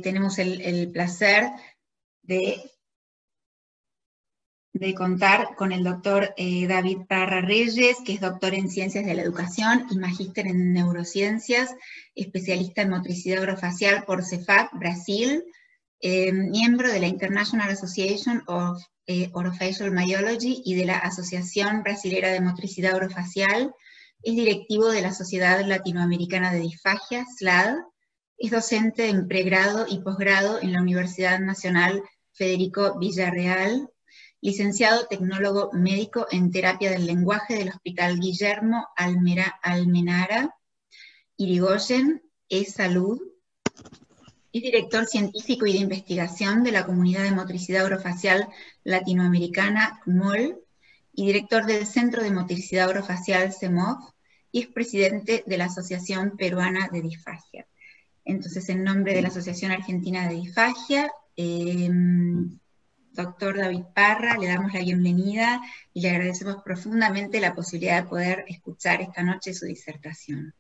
tenemos el placer de contar con el doctor David Parra Reyes, que es doctor en Ciencias de la Educación y magíster en Neurociencias, especialista en motricidad orofacial por CEFAC, Brasil, miembro de la International Association of Orofacial Myology y de la Asociación Brasilera de Motricidad Orofacial, es directivo de la Sociedad Latinoamericana de Disfagia, SLAD, es docente en pregrado y posgrado en la Universidad Nacional Federico Villarreal, licenciado tecnólogo médico en terapia del lenguaje del Hospital Guillermo Almenara Irigoyen, Salud, es director científico y de investigación de la Comunidad de Motricidad Orofacial Latinoamericana, CMOL, y director del Centro de Motricidad Orofacial, CEMOF, y es presidente de la Asociación Peruana de Disfagia. Entonces, en nombre de la Asociación Argentina de Disfagia, doctor David Parra, le damos la bienvenida y le agradecemos profundamente la posibilidad de poder escuchar esta noche su disertación.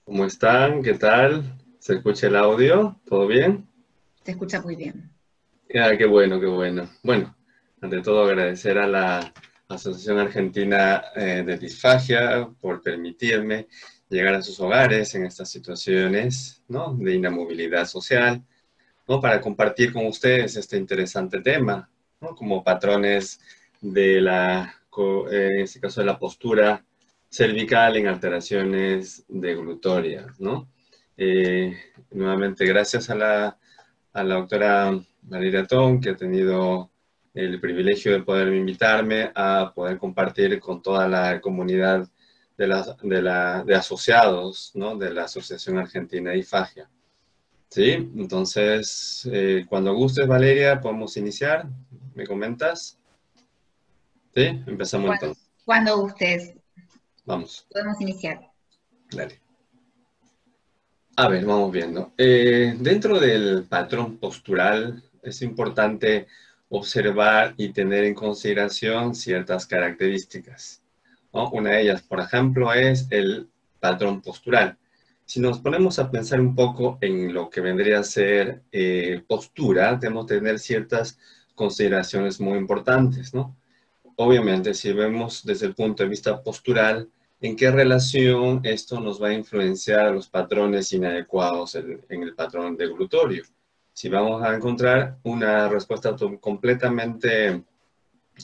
¿Cómo están? ¿Qué tal? ¿Se escucha el audio? ¿Todo bien? Se escucha muy bien. Ah, qué bueno, qué bueno. Bueno, ante todo agradecer a la Asociación Argentina de Disfagia por permitirme llegar a sus hogares en estas situaciones, ¿no?, de inamovilidad social, ¿no?, para compartir con ustedes este interesante tema, ¿no?, como patrones de en este caso de la postura cervical en alteraciones deglutorias, ¿no? Nuevamente, gracias a la doctora Valeria Tong, que ha tenido el privilegio de poder invitarme a poder compartir con toda la comunidad de asociados, ¿no?, de la Asociación Argentina de Disfagia. ¿Sí? Entonces, cuando gustes, Valeria, podemos iniciar. ¿Me comentas? ¿Sí? Empezamos entonces. Cuando gustes. Vamos. Podemos iniciar. Dale. A ver, vamos viendo. Dentro del patrón postural es importante observar y tener en consideración ciertas características, ¿no? Una de ellas, por ejemplo, es el patrón postural. Si nos ponemos a pensar un poco en lo que vendría a ser postura, tenemos que tener ciertas consideraciones muy importantes, ¿no? Obviamente, si vemos desde el punto de vista postural, ¿en qué relación esto nos va a influenciar a los patrones inadecuados en el patrón deglutorio? Si vamos a encontrar una respuesta completamente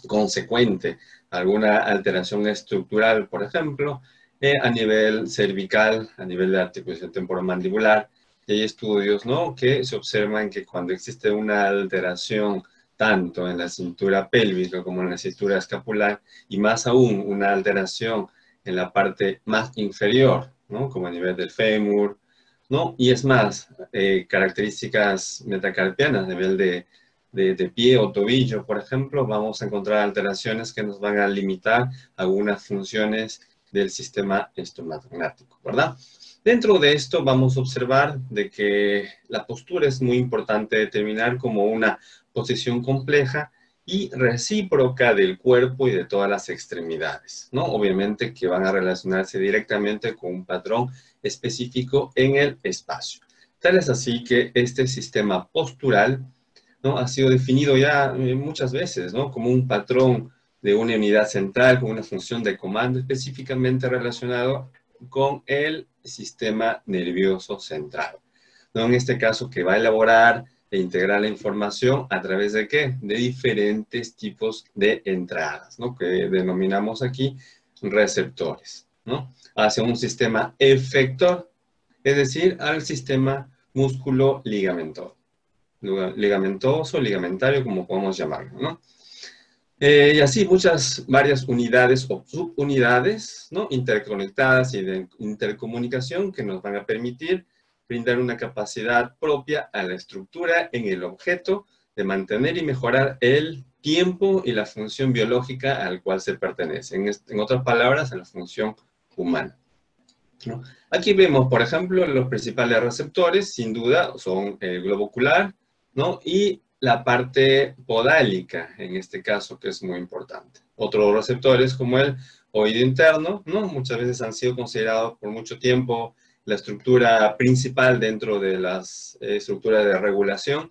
consecuente, alguna alteración estructural, por ejemplo, a nivel cervical, a nivel de articulación temporomandibular, y hay estudios, ¿no?, que se observan que cuando existe una alteración tanto en la cintura pélvica como en la cintura escapular, y más aún una alteración en la parte más inferior, ¿no?, como a nivel del fémur, ¿no?, y es más, características metacarpianas a nivel de pie o tobillo, por ejemplo, vamos a encontrar alteraciones que nos van a limitar algunas funciones del sistema estomatognático, ¿verdad? Dentro de esto vamos a observar de que la postura es muy importante determinar como una posición compleja y recíproca del cuerpo y de todas las extremidades, ¿no? Obviamente que van a relacionarse directamente con un patrón específico en el espacio. Tal es así que este sistema postural, ¿no?, ha sido definido ya muchas veces, ¿no?, como un patrón de una unidad central con una función de comando específicamente relacionado con el sistema nervioso central, ¿no? En este caso, que va a elaborar e integrar la información a través de ¿qué? De diferentes tipos de entradas, ¿no?, que denominamos aquí receptores, ¿no?, hacia un sistema efector, es decir, al sistema músculo-ligamentoso, ligamentario, como podemos llamarlo, ¿no? Y así varias unidades o subunidades, ¿no?, interconectadas y de intercomunicación que nos van a permitir brindar una capacidad propia a la estructura en el objeto de mantener y mejorar el tiempo y la función biológica al cual se pertenece. En otras palabras, a la función humana, ¿no? Aquí vemos, por ejemplo, los principales receptores, sin duda, son el globo ocular, ¿no?, y la parte podálica, en este caso, que es muy importante. Otros receptores, como el oído interno, ¿no?, muchas veces han sido considerados por mucho tiempo la estructura principal dentro de las estructuras de regulación,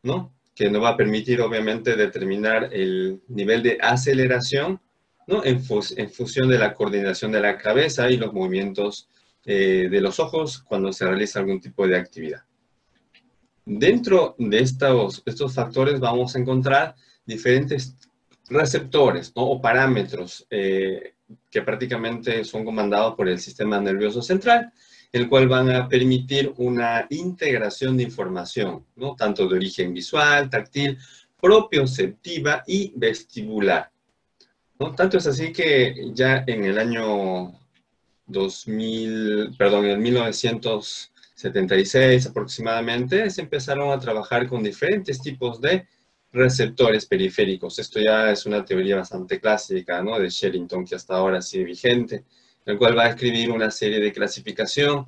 ¿no? Que nos va a permitir, obviamente, determinar el nivel de aceleración, ¿no? En función de la coordinación de la cabeza y los movimientos de los ojos cuando se realiza algún tipo de actividad. Dentro de estos factores vamos a encontrar diferentes receptores, ¿no? O parámetros que prácticamente son comandados por el sistema nervioso central, el cual van a permitir una integración de información, ¿no? Tanto de origen visual, táctil, propioceptiva y vestibular, ¿no? Tanto es así que ya en el año en 1976 aproximadamente, se empezaron a trabajar con diferentes tipos de receptores periféricos. Esto ya es una teoría bastante clásica, ¿no? De Sherrington, que hasta ahora sigue vigente, el cual va a escribir una serie de clasificación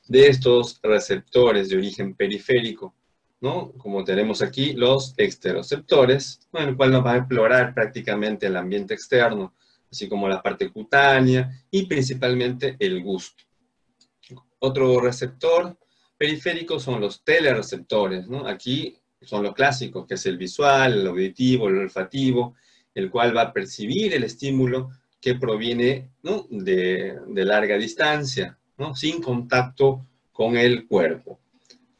de estos receptores de origen periférico, ¿no? Como tenemos aquí los exteroceptores, ¿no? En el cual nos va a explorar prácticamente el ambiente externo, así como la parte cutánea y principalmente el gusto. Otro receptor periférico son los telereceptores, ¿no? Aquí son los clásicos, que es el visual, el auditivo, el olfativo, el cual va a percibir el estímulo que proviene, ¿no? de larga distancia, ¿no? Sin contacto con el cuerpo.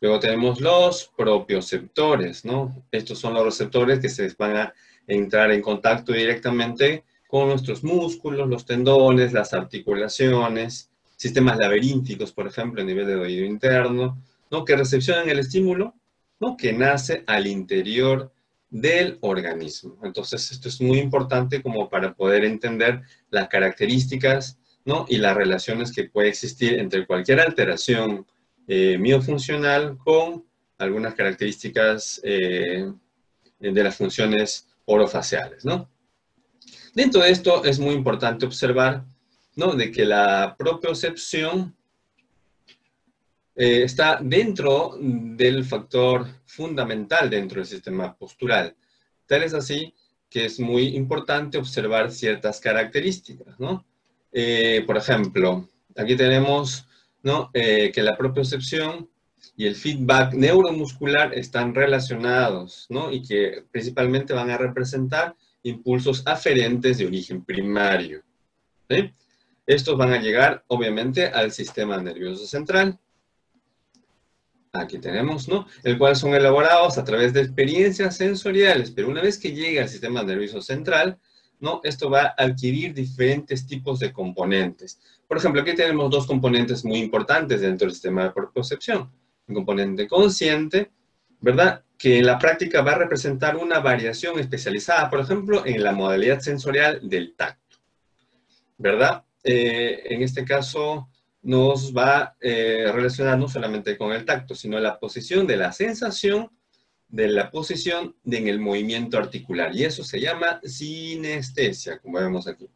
Luego tenemos los propioceptores, ¿no? Estos son los receptores que se van a entrar en contacto directamente con nuestros músculos, los tendones, las articulaciones, sistemas laberínticos, por ejemplo, a nivel del oído interno, ¿no? Que recepcionan el estímulo, ¿no? Que nace al interior del organismo. Entonces, esto es muy importante como para poder entender las características, ¿no? Y las relaciones que puede existir entre cualquier alteración miofuncional con algunas características de las funciones orofaciales, ¿no? Dentro de esto es muy importante observar, ¿no? De que la propiocepción está dentro del factor fundamental dentro del sistema postural. Tal es así que es muy importante observar ciertas características, ¿no? Por ejemplo, aquí tenemos, ¿no? Que la propiocepción y el feedback neuromuscular están relacionados, ¿no? Y que principalmente van a representar impulsos aferentes de origen primario, ¿sí? Estos van a llegar, obviamente, al sistema nervioso central. Aquí tenemos, ¿no? El cual son elaborados a través de experiencias sensoriales, pero una vez que llega al sistema nervioso central, ¿no? Esto va a adquirir diferentes tipos de componentes. Por ejemplo, aquí tenemos dos componentes muy importantes dentro del sistema de propiocepción. Un componente consciente, ¿verdad? Que en la práctica va a representar una variación especializada, por ejemplo, en la modalidad sensorial del tacto, ¿verdad? En este caso nos va a relacionar no solamente con el tacto, sino la posición de la sensación, de la posición en el movimiento articular. Y eso se llama sinestesia, como vemos aquí.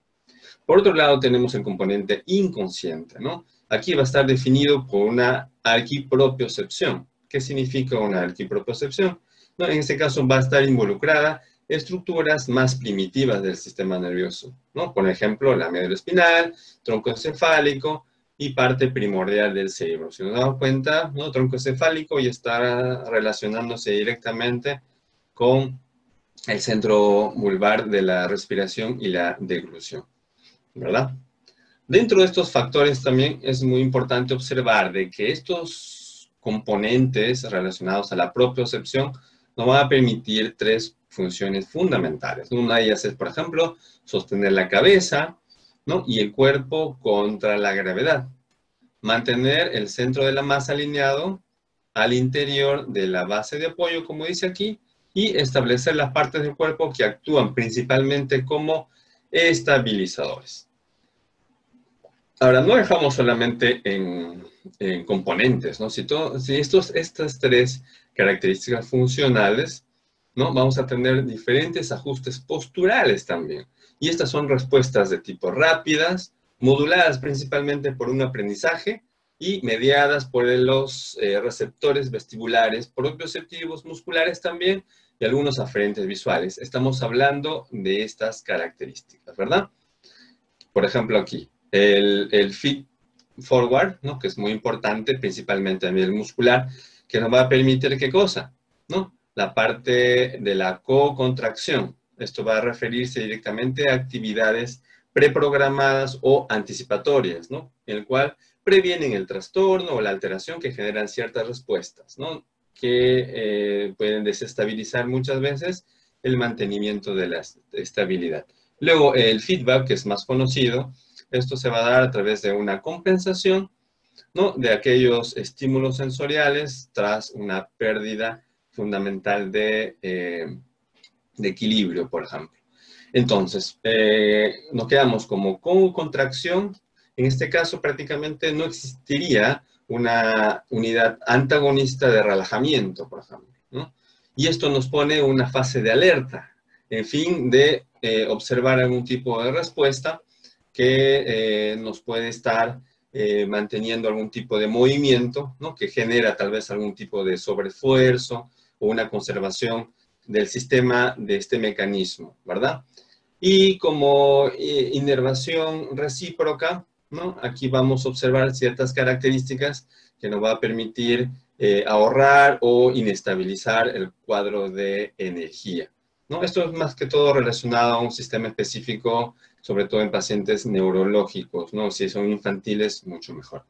Por otro lado, tenemos el componente inconsciente, ¿no? Aquí va a estar definido por una arquipropiocepción. ¿Qué significa una arquipropiocepción? ¿No? En este caso va a estar involucrada estructuras más primitivas del sistema nervioso, ¿no? Por ejemplo, la médula espinal, tronco encefálico y parte primordial del cerebro. Si nos damos cuenta, ¿no? Tronco encefálico ya está relacionándose directamente con el centro vulvar de la respiración y la deglución, ¿verdad? Dentro de estos factores también es muy importante observar de que estos componentes relacionados a la propiocepción nos van a permitir tres funciones fundamentales. Una de ellas es, por ejemplo, sostener la cabeza, ¿no? Y el cuerpo contra la gravedad. Mantener el centro de la masa alineado al interior de la base de apoyo, como dice aquí, y establecer las partes del cuerpo que actúan principalmente como estabilizadores. Ahora, no dejamos solamente en componentes, ¿no? Si estas tres características funcionales, ¿no? Vamos a tener diferentes ajustes posturales también. Y estas son respuestas de tipo rápidas, moduladas principalmente por un aprendizaje y mediadas por los receptores vestibulares, propioceptivos musculares también, y algunos aferentes visuales. Estamos hablando de estas características, ¿verdad? Por ejemplo, aquí, el forward, ¿no? Que es muy importante, principalmente a nivel muscular, que nos va a permitir, ¿qué cosa? ¿No? La parte de la co-contracción. Esto va a referirse directamente a actividades preprogramadas o anticipatorias, ¿no? En el cual previenen el trastorno o la alteración que generan ciertas respuestas, ¿no? Que pueden desestabilizar muchas veces el mantenimiento de la estabilidad. Luego, el feedback, que es más conocido, esto se va a dar a través de una compensación, ¿no? De aquellos estímulos sensoriales tras una pérdida fundamental de equilibrio, por ejemplo. Entonces, nos quedamos como con contracción. En este caso, prácticamente no existiría una unidad antagonista de relajamiento, por ejemplo, ¿no? Y esto nos pone una fase de alerta, en fin, de observar algún tipo de respuesta que nos puede estar manteniendo algún tipo de movimiento, ¿no? Que genera tal vez algún tipo de sobreesfuerzo o una conservación del sistema de este mecanismo, ¿verdad? Y como inervación recíproca, ¿no? Aquí vamos a observar ciertas características que nos va a permitir ahorrar o inestabilizar el cuadro de energía, ¿no? Esto es más que todo relacionado a un sistema específico, sobre todo en pacientes neurológicos, ¿no? Si son infantiles, mucho mejor.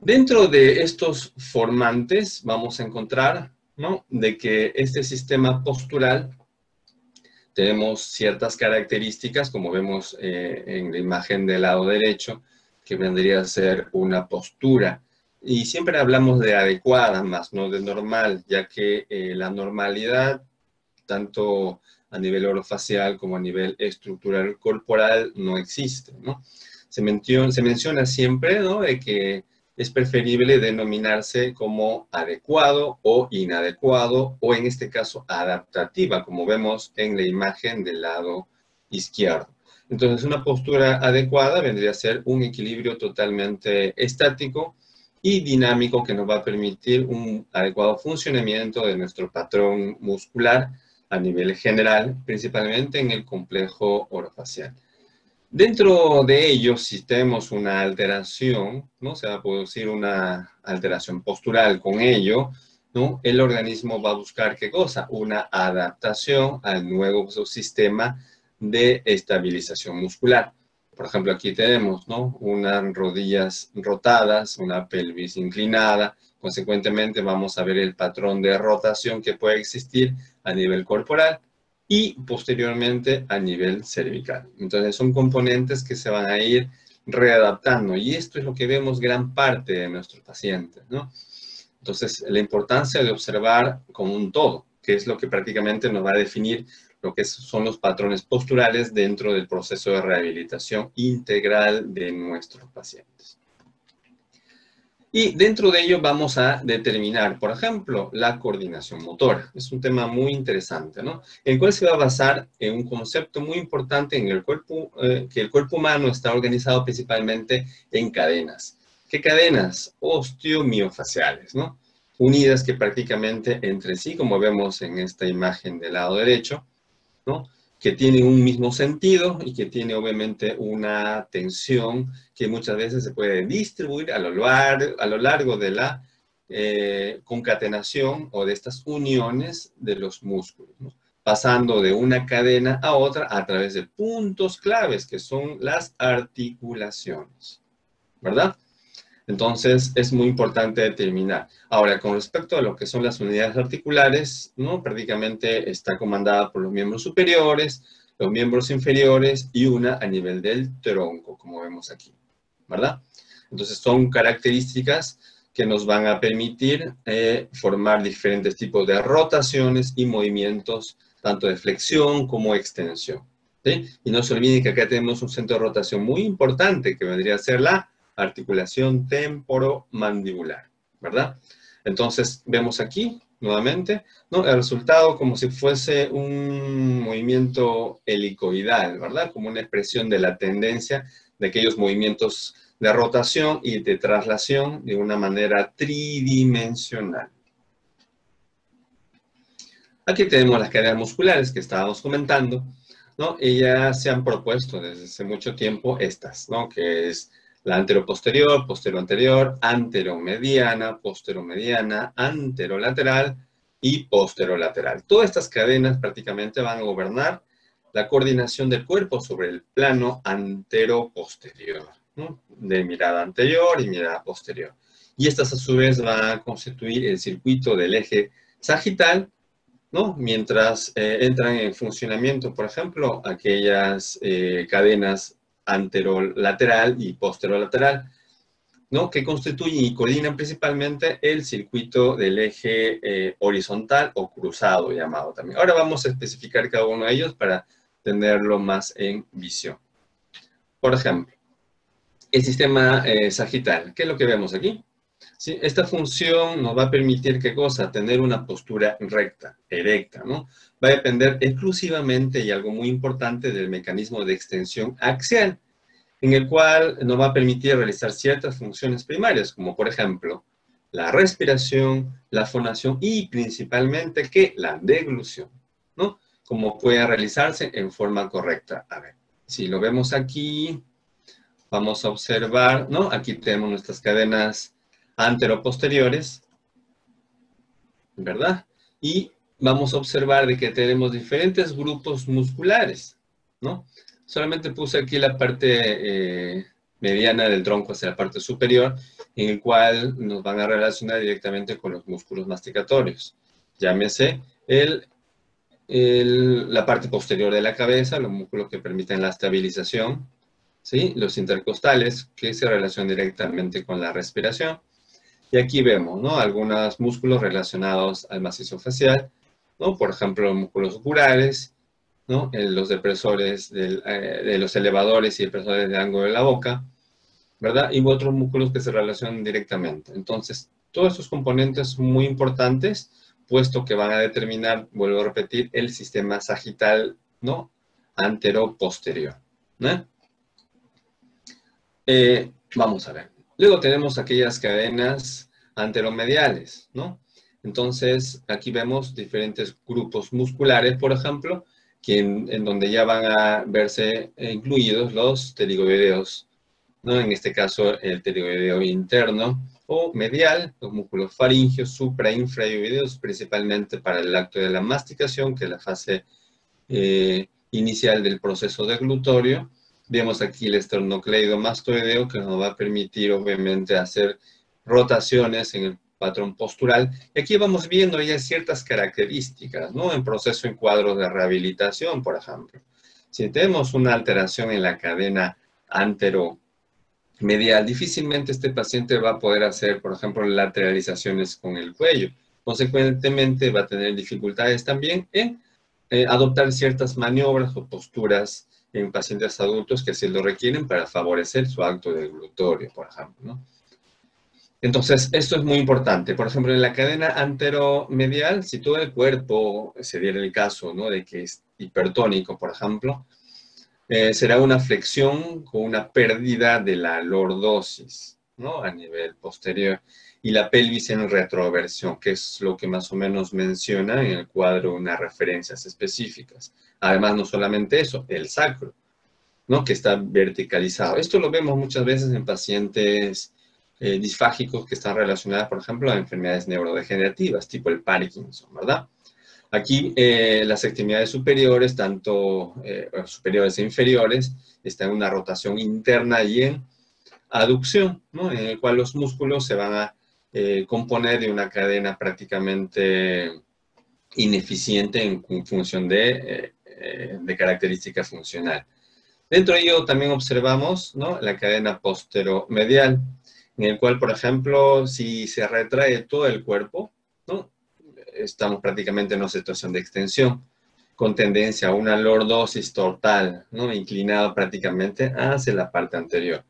Dentro de estos formantes vamos a encontrar, ¿no? De que este sistema postural tenemos ciertas características, como vemos en la imagen del lado derecho, que vendría a ser una postura. Y siempre hablamos de adecuada, más no de normal, ya que la normalidad, tanto a nivel orofacial como a nivel estructural corporal, no existe, ¿no? Se menciona siempre, ¿no? De que es preferible denominarse como adecuado o inadecuado, o en este caso adaptativa, como vemos en la imagen del lado izquierdo. Entonces, una postura adecuada vendría a ser un equilibrio totalmente estático y dinámico que nos va a permitir un adecuado funcionamiento de nuestro patrón muscular a nivel general, principalmente en el complejo orofacial. Dentro de ello, si tenemos una alteración, ¿no? Se va a producir una alteración postural con ello, ¿no? El organismo va a buscar, ¿qué cosa? Una adaptación al nuevo sistema de estabilización muscular. Por ejemplo, aquí tenemos, ¿no? Unas rodillas rotadas, una pelvis inclinada. Consecuentemente, vamos a ver el patrón de rotación que puede existir a nivel corporal y posteriormente a nivel cervical. Entonces son componentes que se van a ir readaptando y esto es lo que vemos gran parte de nuestros pacientes, ¿no? Entonces la importancia de observar como un todo, que es lo que prácticamente nos va a definir lo que son los patrones posturales dentro del proceso de rehabilitación integral de nuestros pacientes. Y dentro de ello vamos a determinar, por ejemplo, la coordinación motora. Es un tema muy interesante, ¿no? El cual se va a basar en un concepto muy importante en el cuerpo, que el cuerpo humano está organizado principalmente en cadenas. ¿Qué cadenas? Osteomiofaciales, ¿no? Unidas que prácticamente entre sí, como vemos en esta imagen del lado derecho, ¿no? Que tiene un mismo sentido y que tiene obviamente una tensión que muchas veces se puede distribuir a lo largo de la concatenación o de estas uniones de los músculos, ¿no? Pasando de una cadena a otra a través de puntos claves que son las articulaciones, ¿verdad? Entonces, es muy importante determinar. Ahora, con respecto a lo que son las unidades articulares, ¿no? Prácticamente está comandada por los miembros superiores, los miembros inferiores y una a nivel del tronco, como vemos aquí, ¿verdad? Entonces, son características que nos van a permitir formar diferentes tipos de rotaciones y movimientos, tanto de flexión como extensión, ¿sí? Y no se olviden que acá tenemos un centro de rotación muy importante, que vendría a ser la articulación temporomandibular, ¿verdad? Entonces, vemos aquí, nuevamente, ¿no? El resultado como si fuese un movimiento helicoidal, ¿verdad? Como una expresión de la tendencia de aquellos movimientos de rotación y de traslación de una manera tridimensional. Aquí tenemos las cadenas musculares que estábamos comentando, ¿no? Y ya se han propuesto desde hace mucho tiempo estas, ¿no? Que es La anteroposterior, posteroanterior, anteromediana, posteromediana, anterolateral y posterolateral. Todas estas cadenas prácticamente van a gobernar la coordinación del cuerpo sobre el plano antero-posterior, ¿no? De mirada anterior y mirada posterior. Y estas a su vez van a constituir el circuito del eje sagital, ¿no? Mientras entran en funcionamiento, por ejemplo, aquellas cadenas anterolateral y posterolateral, ¿no? Que constituyen y coordinan principalmente el circuito del eje horizontal o cruzado llamado también. Ahora vamos a especificar cada uno de ellos para tenerlo más en visión. Por ejemplo, el sistema sagital. ¿Qué es lo que vemos aquí? ¿Sí? Esta función nos va a permitir, ¿qué cosa? Tener una postura recta, erecta, ¿no? Va a depender exclusivamente, y algo muy importante, del mecanismo de extensión axial, en el cual nos va a permitir realizar ciertas funciones primarias, como por ejemplo, la respiración, la fonación y principalmente, ¿qué? La deglución, ¿no? Como puede realizarse en forma correcta. A ver, si lo vemos aquí, vamos a observar, ¿no? Aquí tenemos nuestras cadenas anteroposteriores, ¿verdad? Y vamos a observar de que tenemos diferentes grupos musculares, ¿no? Solamente puse aquí la parte mediana del tronco hacia la parte superior, en el cual nos van a relacionar directamente con los músculos masticatorios. Llámese la parte posterior de la cabeza, los músculos que permiten la estabilización, ¿sí? Los intercostales, que se relacionan directamente con la respiración. Y aquí vemos, ¿no? Algunos músculos relacionados al macizo facial, ¿no? Por ejemplo, los músculos oculares, ¿no? Los depresores de los elevadores y depresores del ángulo de la boca, ¿verdad? Y otros músculos que se relacionan directamente. Entonces, todos estos componentes son muy importantes, puesto que van a determinar, vuelvo a repetir, el sistema sagital, ¿no? Antero-posterior, ¿no? Vamos a ver. Luego tenemos aquellas cadenas anteromediales, ¿no? Entonces, aquí vemos diferentes grupos musculares, por ejemplo, en donde ya van a verse incluidos los pterigoideos, ¿no? En este caso, el pterigoideo interno o medial, los músculos faringios, supra, infraoideos, principalmente para el acto de la masticación, que es la fase inicial del proceso deglutorio. Vemos aquí el esternocleidomastoideo, que nos va a permitir, obviamente, hacer rotaciones en el patrón postural. Y aquí vamos viendo ya ciertas características, ¿no? En proceso en cuadros de rehabilitación, por ejemplo. Si tenemos una alteración en la cadena anteromedial, difícilmente este paciente va a poder hacer, por ejemplo, lateralizaciones con el cuello. Consecuentemente, va a tener dificultades también en adoptar ciertas maniobras o posturas en pacientes adultos que sí lo requieren para favorecer su acto deglutorio, por ejemplo, ¿no? Entonces, esto es muy importante. Por ejemplo, en la cadena anteromedial, si todo el cuerpo se diera el caso, ¿no? De que es hipertónico, por ejemplo, será una flexión con una pérdida de la lordosis, ¿no? A nivel posterior. Y la pelvis en retroversión, que es lo que más o menos menciona en el cuadro unas referencias específicas. Además, no solamente eso, el sacro, ¿no? Que está verticalizado. Esto lo vemos muchas veces en pacientes disfágicos que están relacionados, por ejemplo, a enfermedades neurodegenerativas, tipo el Parkinson, ¿verdad? Aquí las extremidades superiores, tanto superiores e inferiores, están en una rotación interna y en aducción, ¿no? En el cual los músculos se van a componer de una cadena prácticamente ineficiente en función de característica funcional. Dentro de ello también observamos, ¿no? La cadena posteromedial, en el cual, por ejemplo, si se retrae todo el cuerpo, ¿no? Estamos prácticamente en una situación de extensión, con tendencia a una lordosis total, ¿no? Inclinada prácticamente hacia la parte anterior,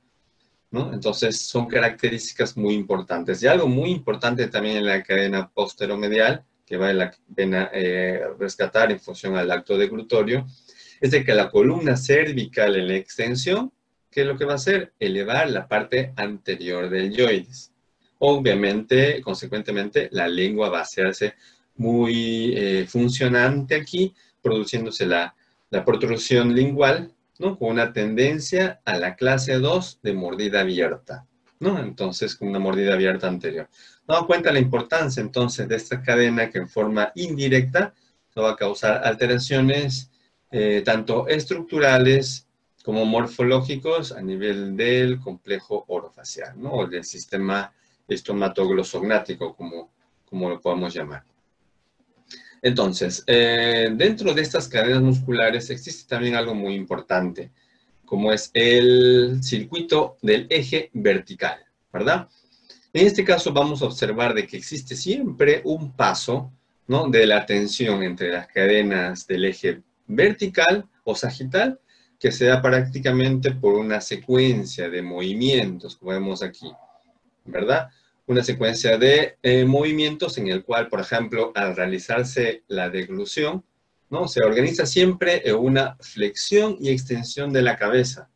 ¿no? Entonces, son características muy importantes. Y algo muy importante también en la cadena posteromedial, que vale la pena rescatar en función al acto deglutorio, es de que la columna cervical en la extensión, ¿qué es lo que va a hacer? Elevar la parte anterior del yoides. Obviamente, consecuentemente, la lengua va a hacerse muy funcionante aquí, produciéndose la protrusión lingual, ¿no? Con una tendencia a la clase 2 de mordida abierta, ¿no? Entonces, con una mordida abierta anterior. Nos damos cuenta de la importancia, entonces, de esta cadena que en forma indirecta nos va a causar alteraciones tanto estructurales como morfológicos a nivel del complejo orofacial, ¿no? O del sistema estomatoglossognático, como lo podemos llamar. Entonces, dentro de estas cadenas musculares existe también algo muy importante, como es el circuito del eje vertical, ¿verdad? En este caso vamos a observar de que existe siempre un paso, ¿no?, de la tensión entre las cadenas del eje vertical o sagital, que se da prácticamente por una secuencia de movimientos, como vemos aquí, ¿verdad? Una secuencia de movimientos en el cual, por ejemplo, al realizarse la deglución, ¿no?, se organiza siempre en una flexión y extensión de la cabeza,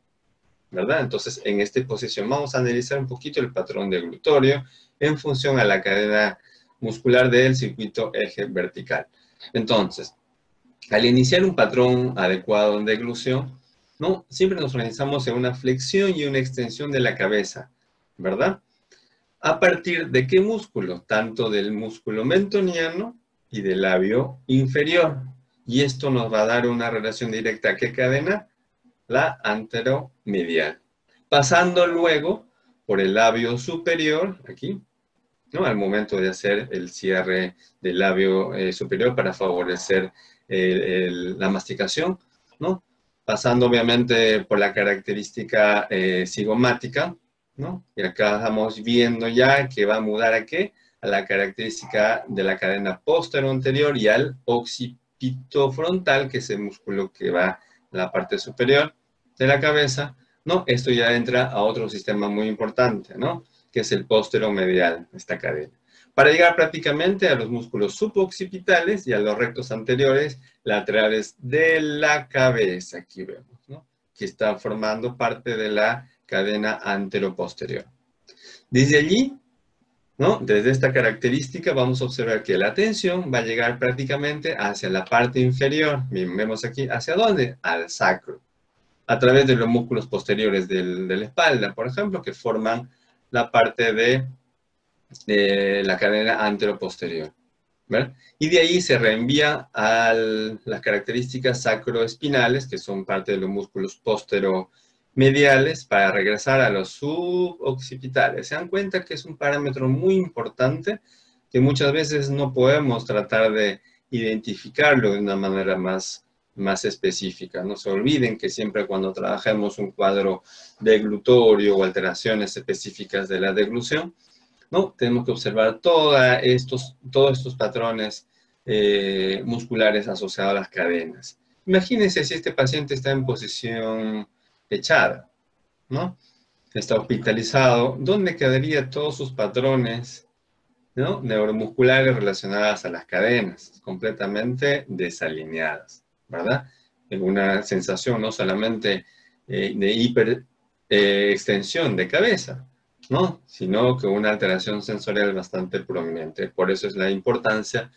¿verdad? Entonces, en esta posición vamos a analizar un poquito el patrón deglutorio en función a la cadena muscular del circuito eje vertical. Entonces, al iniciar un patrón adecuado en deglución, ¿no?, siempre nos organizamos en una flexión y una extensión de la cabeza, ¿verdad? ¿A partir de qué músculo? Tanto del músculo mentoniano y del labio inferior. Y esto nos va a dar una relación directa. ¿A qué cadena? La anteromedial. Pasando luego por el labio superior, aquí, ¿no?, al momento de hacer el cierre del labio superior para favorecer la masticación, ¿no? Pasando obviamente por la característica cigomática, ¿no? Y acá estamos viendo ya que va a mudar ¿a qué? A la característica de la cadena posterior y al occipito frontal, que es el músculo que va a la parte superior de la cabeza, ¿no? Esto ya entra a otro sistema muy importante, ¿no?, que es el posteromedial, esta cadena, para llegar prácticamente a los músculos suboccipitales y a los rectos anteriores laterales de la cabeza. Aquí vemos, ¿no?, que está formando parte de la cadena anteroposterior. Desde allí, ¿no?, desde esta característica vamos a observar que la tensión va a llegar prácticamente hacia la parte inferior. Vemos aquí, ¿hacia dónde? Al sacro, a través de los músculos posteriores de la espalda, por ejemplo, que forman la parte de la cadena anteroposterior, ¿verdad? Y de ahí se reenvía a las características sacroespinales, que son parte de los músculos posteromediales, para regresar a los suboccipitales. Se dan cuenta que es un parámetro muy importante que muchas veces no podemos tratar de identificarlo de una manera más específica. No se olviden que siempre cuando trabajemos un cuadro deglutorio o alteraciones específicas de la deglución, ¿no?, tenemos que observar todos estos patrones musculares asociados a las cadenas. Imagínense si este paciente está en posición echada, ¿no?, está hospitalizado, ¿dónde quedarían todos sus patrones, ¿no?, neuromusculares relacionadas a las cadenas? Completamente desalineadas, ¿verdad? En una sensación no solamente de hiperextensión de cabeza, ¿no?, sino que una alteración sensorial bastante prominente. Por eso es la importancia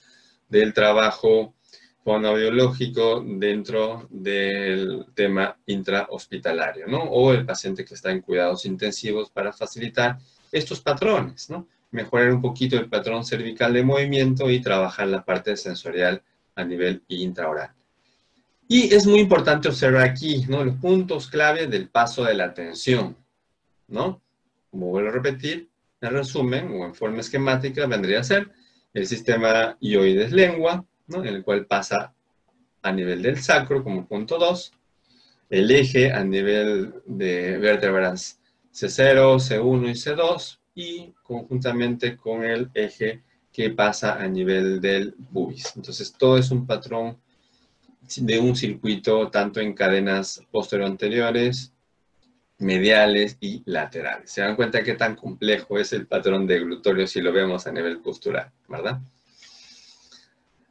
del trabajo fonoaudiológico dentro del tema intrahospitalario, ¿no?, o el paciente que está en cuidados intensivos, para facilitar estos patrones, ¿no?, mejorar un poquito el patrón cervical de movimiento y trabajar la parte sensorial a nivel intraoral. Y es muy importante observar aquí, ¿no?, los puntos clave del paso de la tensión, ¿no? Como vuelvo a repetir, en resumen o en forma esquemática vendría a ser el sistema hioides-lengua, ¿no?, en el cual pasa a nivel del sacro como punto 2, el eje a nivel de vértebras C0, C1 y C2, y conjuntamente con el eje que pasa a nivel del pubis. Entonces, todo es un patrón de un circuito tanto en cadenas posterior-anteriores, mediales y laterales. Se dan cuenta qué tan complejo es el patrón deglutorio si lo vemos a nivel postural, ¿verdad?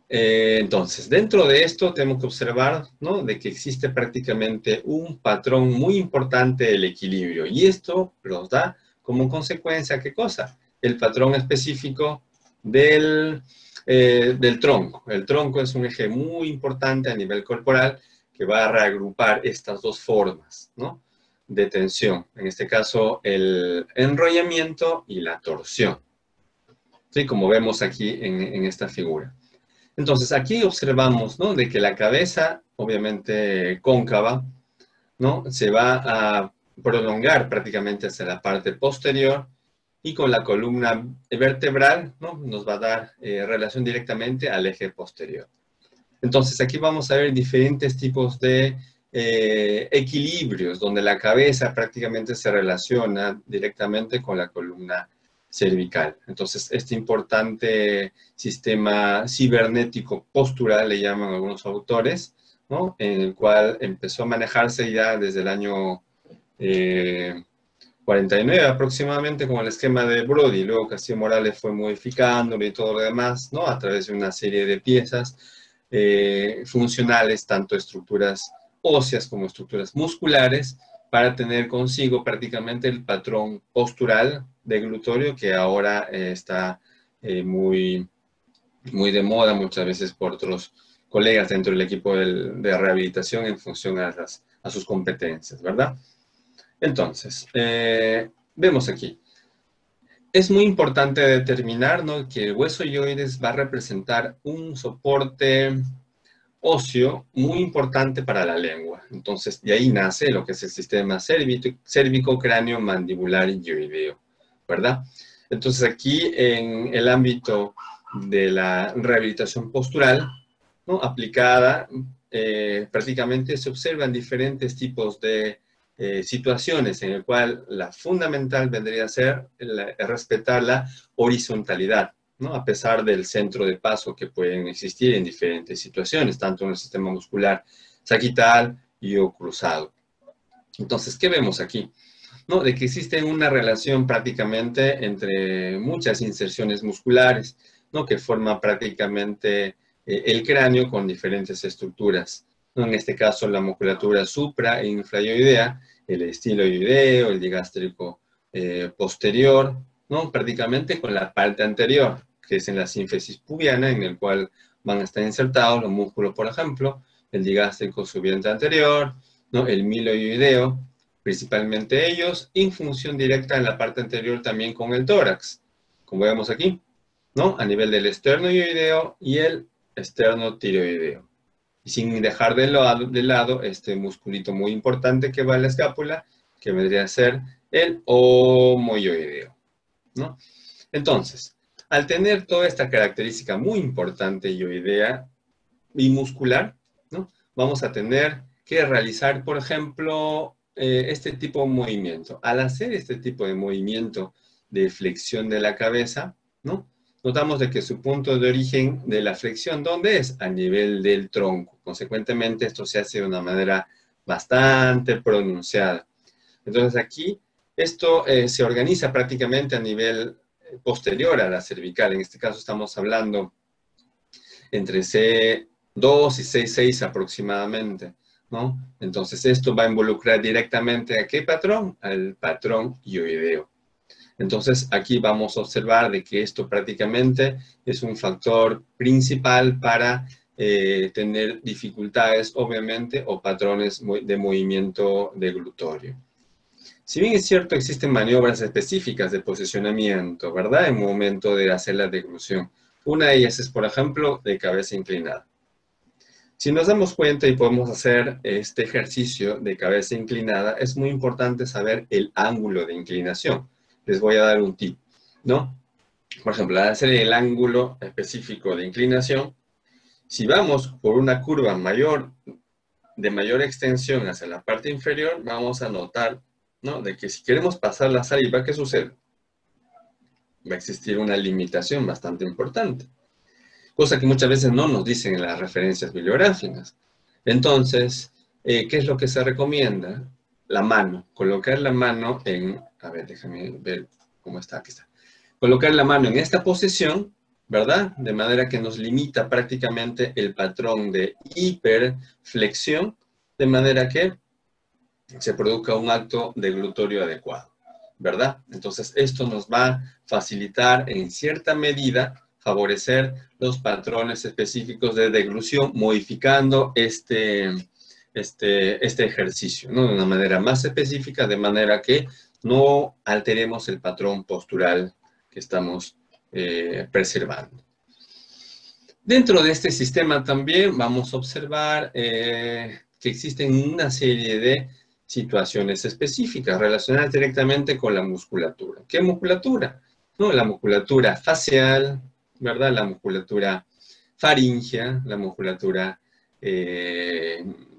Entonces, dentro de esto tenemos que observar, ¿no?, de que existe prácticamente un patrón muy importante del equilibrio, y esto nos da como consecuencia, ¿qué cosa? El patrón específico del tronco. El tronco es un eje muy importante a nivel corporal que va a reagrupar estas dos formas, ¿no?, de tensión. En este caso, el enrollamiento y la torsión. ¿Sí? Como vemos aquí en esta figura. Entonces, aquí observamos, ¿no?, de que la cabeza, obviamente cóncava, ¿no?, se va a prolongar prácticamente hacia la parte posterior, y con la columna vertebral, ¿no?, nos va a dar relación directamente al eje posterior. Entonces, aquí vamos a ver diferentes tipos de equilibrios, donde la cabeza prácticamente se relaciona directamente con la columna cervical. Entonces, este importante sistema cibernético postural, le llaman algunos autores, ¿no?, en el cual empezó a manejarse ya desde el año 49 aproximadamente con el esquema de Brody. Luego Castillo Morales fue modificándolo y todo lo demás, ¿no?, a través de una serie de piezas funcionales, tanto estructuras óseas como estructuras musculares, para tener consigo prácticamente el patrón postural deglutorio que ahora está muy de moda muchas veces por otros colegas dentro del equipo de rehabilitación en función a sus competencias, ¿verdad? Entonces, vemos aquí. Es muy importante determinar, ¿no?, que el hueso hioides va a representar un soporte óseo muy importante para la lengua. Entonces, de ahí nace lo que es el sistema cérvico-cráneo-mandibular hioideo, ¿verdad? Entonces, aquí en el ámbito de la rehabilitación postural, ¿no?, aplicada, prácticamente se observan diferentes tipos de situaciones en el cual la fundamental vendría a ser respetar la horizontalidad, ¿no?, a pesar del centro de paso que pueden existir en diferentes situaciones, tanto en el sistema muscular sagital y o cruzado. Entonces, ¿qué vemos aquí? ¿No? De que existe una relación prácticamente entre muchas inserciones musculares, ¿no?, que forman prácticamente el cráneo con diferentes estructuras, ¿no? En este caso, la musculatura supra e infrahioidea, el estiloideo, el digástrico posterior, ¿no?, prácticamente con la parte anterior, que es en la sínfisis pubiana, en el cual van a estar insertados los músculos, por ejemplo, el digástrico subiente anterior, ¿no?, el miloioideo, principalmente ellos, en función directa en la parte anterior también con el tórax, como vemos aquí, ¿no?, a nivel del esternoioideo y el esternotiroideo. Y sin dejar de lado este musculito muy importante que va en la escápula, que vendría a ser el omoioideo, ¿no? Entonces, al tener toda esta característica muy importante ioidea y muscular, ¿no?, vamos a tener que realizar, por ejemplo, este tipo de movimiento. Al hacer este tipo de movimiento de flexión de la cabeza, ¿no?, notamos de que su punto de origen de la flexión, ¿dónde es? A nivel del tronco. Consecuentemente, esto se hace de una manera bastante pronunciada. Entonces aquí, esto se organiza prácticamente a nivel posterior a la cervical. En este caso estamos hablando entre C2 y C6 aproximadamente, ¿no? Entonces esto va a involucrar directamente ¿a qué patrón? Al patrón ioideo. Entonces aquí vamos a observar de que esto prácticamente es un factor principal para tener dificultades, obviamente, o patrones de movimiento deglutorio. Si bien es cierto, existen maniobras específicas de posicionamiento, ¿verdad?, en momento de hacer la deglución. Una de ellas es, por ejemplo, de cabeza inclinada. Si nos damos cuenta y podemos hacer este ejercicio de cabeza inclinada, es muy importante saber el ángulo de inclinación. Les voy a dar un tip, ¿no? Por ejemplo, al hacer el ángulo específico de inclinación, si vamos por una curva de mayor extensión hacia la parte inferior, vamos a notar, ¿no?, de que si queremos pasar la saliva, ¿qué sucede? Va a existir una limitación bastante importante, cosa que muchas veces no nos dicen en las referencias bibliográficas. Entonces, ¿qué es lo que se recomienda? La mano, colocar la mano en, a ver, déjame ver cómo está, aquí está. Colocar la mano en esta posición, ¿verdad? De manera que nos limita prácticamente el patrón de hiperflexión, de manera que se produzca un acto deglutorio adecuado, ¿verdad? Entonces, esto nos va a facilitar en cierta medida favorecer los patrones específicos de deglución, modificando este este ejercicio, ¿no? De una manera más específica, de manera que no alteremos el patrón postural que estamos preservando. Dentro de este sistema también vamos a observar que existen una serie de situaciones específicas relacionadas directamente con la musculatura. ¿Qué musculatura? ¿No? La musculatura facial, ¿verdad? La musculatura faríngea, la musculatura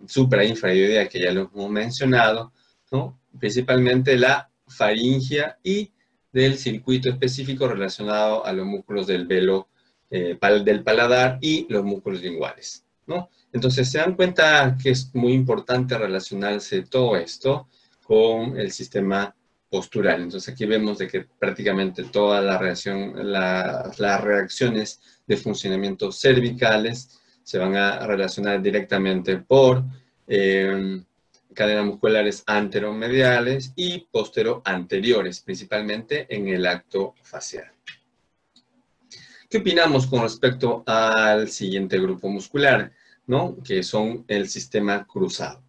suprainfraoidea, que ya lo hemos mencionado, ¿no? Principalmente la faríngea y del circuito específico relacionado a los músculos del velo del paladar y los músculos linguales, ¿no? Entonces, se dan cuenta que es muy importante relacionarse todo esto con el sistema postural. Entonces, aquí vemos de que prácticamente todas las reacciones de funcionamiento cervicales se van a relacionar directamente por cadenas musculares anteromediales y posteroanteriores, principalmente en el acto facial. ¿Qué opinamos con respecto al siguiente grupo muscular, ¿no? Que son el sistema cruzado?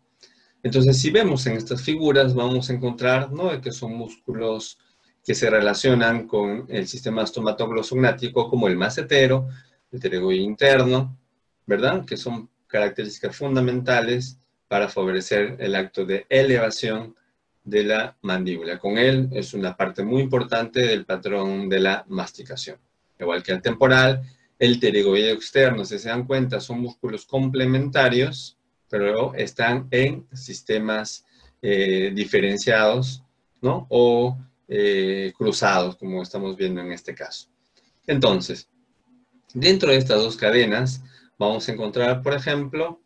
Entonces, si vemos en estas figuras, vamos a encontrar, ¿no?, que son músculos que se relacionan con el sistema estomatoglossognático, como el massetero, el pterygoide interno, ¿verdad? Que son características fundamentales para favorecer el acto de elevación de la mandíbula. Con él es una parte muy importante del patrón de la masticación. Igual que el temporal, el pterygoide externo, si se dan cuenta, son músculos complementarios, pero están en sistemas diferenciados, ¿no? O cruzados, como estamos viendo en este caso. Entonces, dentro de estas dos cadenas, vamos a encontrar, por ejemplo,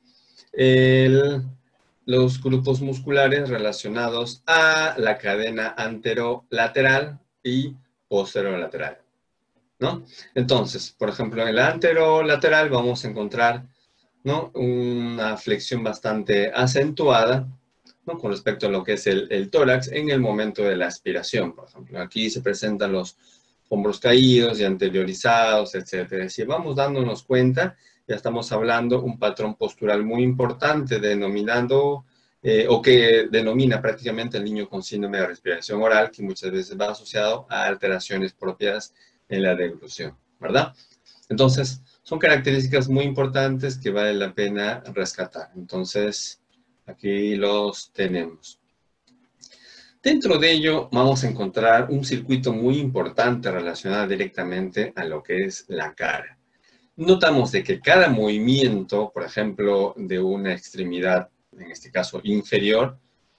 los grupos musculares relacionados a la cadena anterolateral y posterolateral, ¿no? Entonces, por ejemplo, en la anterolateral vamos a encontrar, ¿no?, una flexión bastante acentuada, ¿no?, con respecto a lo que es el tórax en el momento de la aspiración, por ejemplo. Aquí se presentan los hombros caídos y anteriorizados, etc. Si vamos dándonos cuenta, ya estamos hablando un patrón postural muy importante denominando, o que denomina prácticamente el niño con síndrome de respiración oral, que muchas veces va asociado a alteraciones propias en la deglución, ¿verdad? Entonces, son características muy importantes que vale la pena rescatar. Entonces, aquí los tenemos. Dentro de ello, vamos a encontrar un circuito muy importante relacionado directamente a lo que es la cara. Notamos de que cada movimiento, por ejemplo, de una extremidad, en este caso inferior,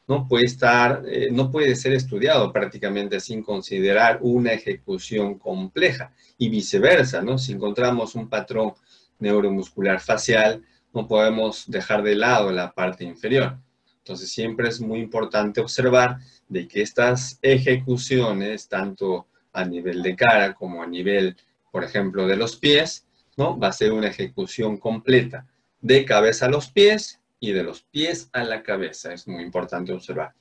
no puede ser estudiado prácticamente sin considerar una ejecución compleja y viceversa, ¿no? Si encontramos un patrón neuromuscular facial, no podemos dejar de lado la parte inferior. Entonces, siempre es muy importante observar de que estas ejecuciones, tanto a nivel de cara como a nivel, por ejemplo, de los pies, ¿no?, va a ser una ejecución completa de cabeza a los pies y de los pies a la cabeza. Es muy importante observar.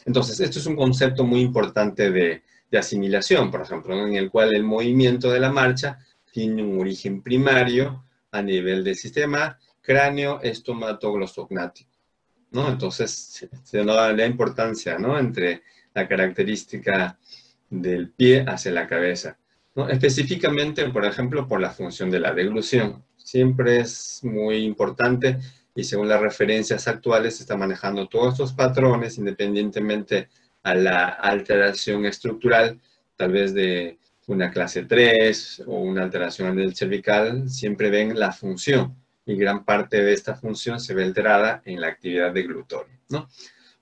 Entonces, esto es un concepto muy importante de asimilación, por ejemplo, ¿no?, en el cual el movimiento de la marcha tiene un origen primario a nivel del sistema cráneo-estomatoglossognático, ¿no? Entonces, se da la importancia, ¿no?, entre la característica del pie hacia la cabeza, ¿no? Específicamente, por ejemplo, por la función de la deglución. Siempre es muy importante y según las referencias actuales se está manejando todos estos patrones independientemente a la alteración estructural, tal vez de una clase 3 o una alteración del cervical, siempre ven la función y gran parte de esta función se ve alterada en la actividad deglutoria, ¿no?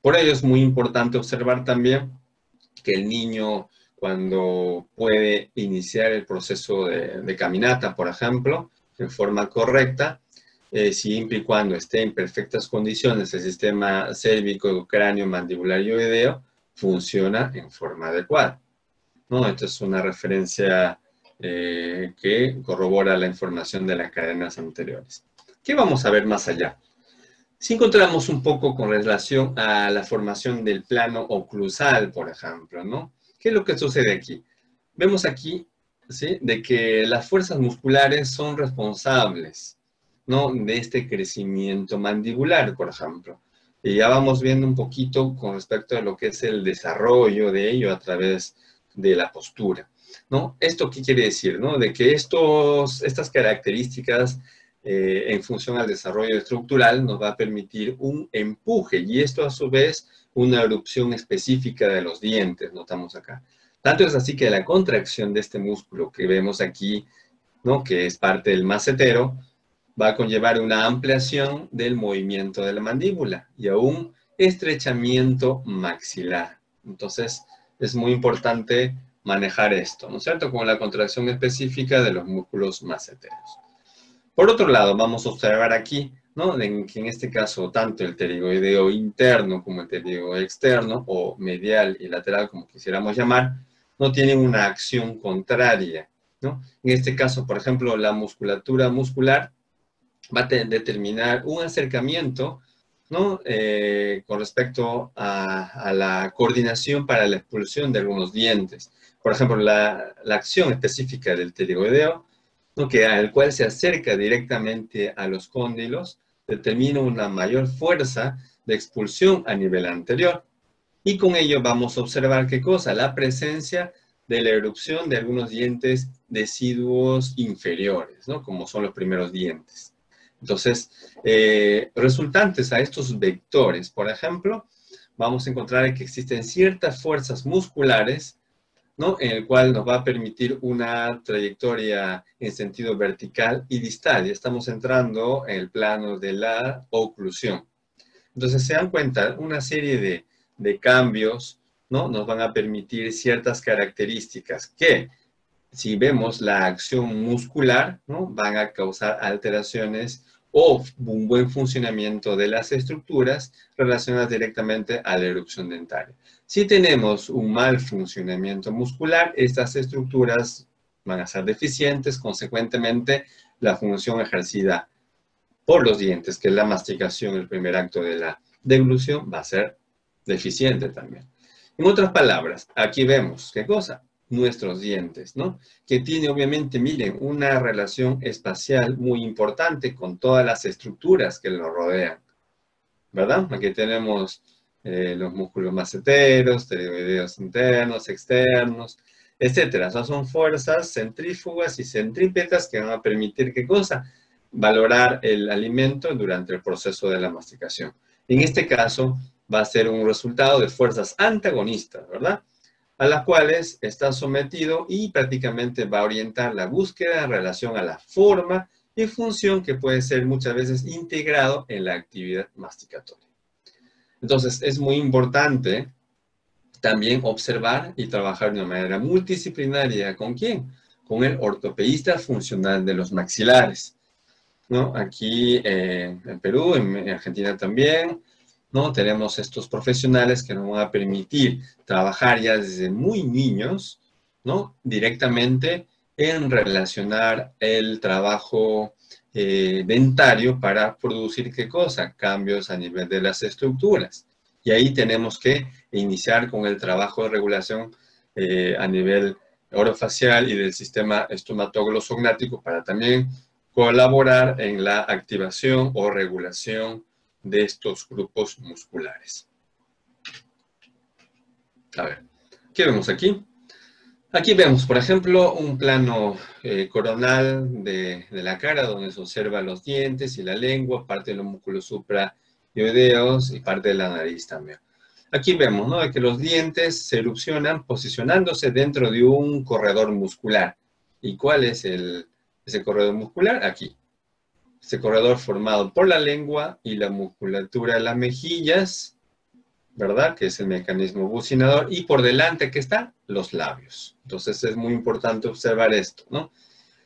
Por ello es muy importante observar también que el niño, cuando puede iniciar el proceso de caminata, por ejemplo, en forma correcta, siempre y cuando esté en perfectas condiciones, el sistema cérvico, cráneo, mandibular y oideo funciona en forma adecuada, ¿no? Esta es una referencia que corrobora la información de las cadenas anteriores. ¿Qué vamos a ver más allá? Si encontramos un poco con relación a la formación del plano oclusal, por ejemplo, ¿no? ¿Qué es lo que sucede aquí? Vemos aquí, ¿sí?, de que las fuerzas musculares son responsables, ¿no?, de este crecimiento mandibular, por ejemplo. Y ya vamos viendo un poquito con respecto a lo que es el desarrollo de ello a través de la postura, ¿no? ¿Esto qué quiere decir, no? De que estas características en función al desarrollo estructural nos va a permitir un empuje y esto a su vez una erupción específica de los dientes, notamos acá. Tanto es así que la contracción de este músculo que vemos aquí, ¿no? Que es parte del macetero, va a conllevar una ampliación del movimiento de la mandíbula y a un estrechamiento maxilar. Entonces, es muy importante manejar esto, ¿no es cierto? Con la contracción específica de los músculos maceteros. Por otro lado, vamos a observar aquí, ¿no? Que en este caso, tanto el pterigoideo interno como el pterigoideo externo, o medial y lateral, como quisiéramos llamar, no tienen una acción contraria, ¿no? En este caso, por ejemplo, la musculatura muscular va a determinar un acercamiento, ¿no? Con respecto a la coordinación para la expulsión de algunos dientes. Por ejemplo, la acción específica del pterigoideo, ¿no? Al cual se acerca directamente a los cóndilos, determina una mayor fuerza de expulsión a nivel anterior. Y con ello vamos a observar ¿qué cosa? La presencia de la erupción de algunos dientes deciduos inferiores, ¿no? Como son los primeros dientes. Entonces, resultantes a estos vectores, por ejemplo, vamos a encontrar que existen ciertas fuerzas musculares, ¿no? En el cual nos va a permitir una trayectoria en sentido vertical y distal. Ya estamos entrando en el plano de la oclusión. Entonces, se dan cuenta, una serie de cambios, ¿no? Nos van a permitir ciertas características que, si vemos la acción muscular, ¿no? Van a causar alteraciones o un buen funcionamiento de las estructuras relacionadas directamente a la erupción dentaria. Si tenemos un mal funcionamiento muscular, estas estructuras van a ser deficientes, consecuentemente la función ejercida por los dientes, que es la masticación, el primer acto de la deglución, va a ser deficiente también. En otras palabras, aquí vemos, ¿qué cosa? Nuestros dientes, ¿no? Que tiene obviamente, miren, una relación espacial muy importante con todas las estructuras que lo rodean, ¿verdad? Aquí tenemos los músculos maceteros, pterigoideos internos, externos, etcétera. O sea, son fuerzas centrífugas y centrípetas que van a permitir, ¿qué cosa? Valorar el alimento durante el proceso de la masticación. En este caso, va a ser un resultado de fuerzas antagonistas, ¿verdad? A las cuales está sometido y prácticamente va a orientar la búsqueda en relación a la forma y función que puede ser muchas veces integrado en la actividad masticatoria. Entonces, es muy importante también observar y trabajar de una manera multidisciplinaria. ¿Con quién? Con el ortopedista funcional de los maxilares, ¿no? Aquí en Perú, en Argentina también, ¿no? Tenemos estos profesionales que nos van a permitir trabajar ya desde muy niños, ¿no? Directamente en relacionar el trabajo dentario para producir, ¿qué cosa? Cambios a nivel de las estructuras. Y ahí tenemos que iniciar con el trabajo de regulación a nivel orofacial y del sistema estomatoglossognático para también colaborar en la activación o regulación de estos grupos musculares. A ver, ¿qué vemos aquí? Aquí vemos, por ejemplo, un plano coronal de la cara donde se observan los dientes y la lengua, parte de los músculos suprayoideos y parte de la nariz también. Aquí vemos, ¿no? Que los dientes se erupcionan posicionándose dentro de un corredor muscular. ¿Y cuál es ese corredor muscular? Aquí. Este corredor formado por la lengua y la musculatura de las mejillas, ¿verdad? Que es el mecanismo bucinador. Y por delante, ¿qué está? Los labios. Entonces es muy importante observar esto, ¿no?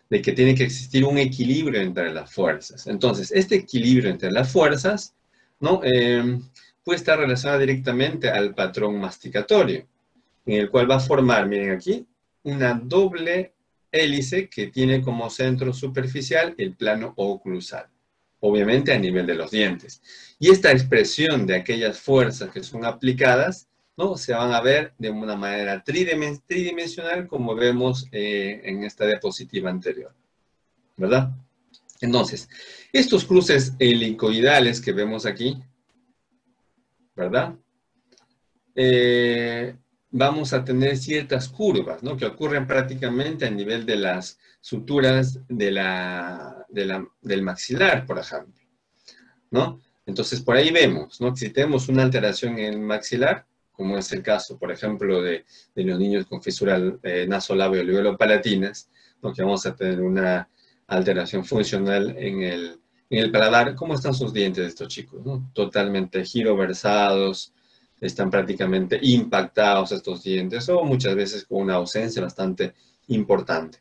De que tiene que existir un equilibrio entre las fuerzas. Entonces, este equilibrio entre las fuerzas, ¿no? Puede estar relacionado directamente al patrón masticatorio, en el cual va a formar, miren aquí, una doble hélice que tiene como centro superficial el plano oclusal, obviamente a nivel de los dientes. Y esta expresión de aquellas fuerzas que son aplicadas, ¿no? Se van a ver de una manera tridimensional como vemos en esta diapositiva anterior, ¿verdad? Entonces, estos cruces helicoidales que vemos aquí, ¿verdad? Vamos a tener ciertas curvas, ¿no? Que ocurren prácticamente a nivel de las suturas del maxilar, por ejemplo, ¿no? Entonces, por ahí vemos, ¿no? Que si tenemos una alteración en el maxilar, como es el caso, por ejemplo, de los niños con fisura nasolabio alveolo-palatinas, ¿no? Que vamos a tener una alteración funcional en el paladar. ¿Cómo están sus dientes de estos chicos, ¿no? Totalmente giroversados, están prácticamente impactados estos dientes, o muchas veces con una ausencia bastante importante.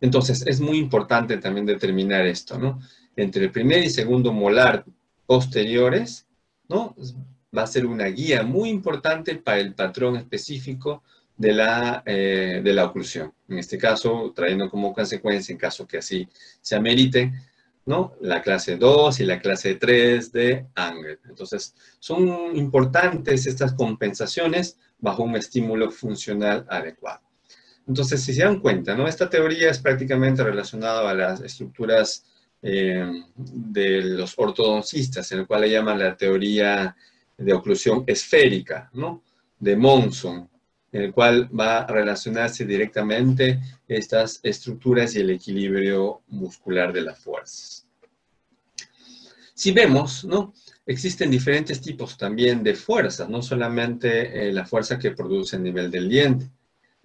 Entonces, es muy importante también determinar esto, ¿no? Entre el primer y segundo molar posteriores, ¿no? Va a ser una guía muy importante para el patrón específico de la oclusión. En este caso, trayendo como consecuencia, en caso que así se amerite, ¿no? La clase 2 y la clase 3 de Angel. Entonces, son importantes estas compensaciones bajo un estímulo funcional adecuado. Entonces, si se dan cuenta, ¿no? Esta teoría es prácticamente relacionada a las estructuras de los ortodoncistas, en el cual le llaman la teoría de oclusión esférica, ¿no? De Monson, en el cual va a relacionarse directamente estas estructuras y el equilibrio muscular de las fuerzas. Si vemos, ¿no? Existen diferentes tipos también de fuerzas, no solamente la fuerza que produce a nivel del diente,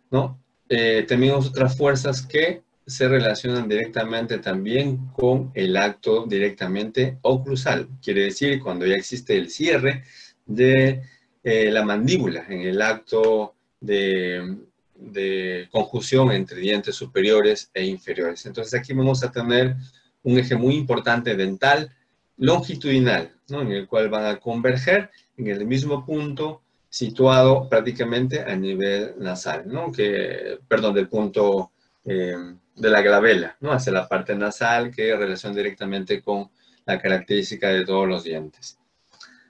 ¿no? Tenemos otras fuerzas que se relacionan directamente también con el acto directamente oclusal. Quiere decir, cuando ya existe el cierre de la mandíbula, en el acto de conjunción entre dientes superiores e inferiores. Entonces aquí vamos a tener un eje muy importante dental longitudinal, ¿no? En el cual van a converger en el mismo punto situado prácticamente a nivel nasal, ¿no? Del punto de la glabela, ¿no? Hacia la parte nasal, que relaciona directamente con la característica de todos los dientes.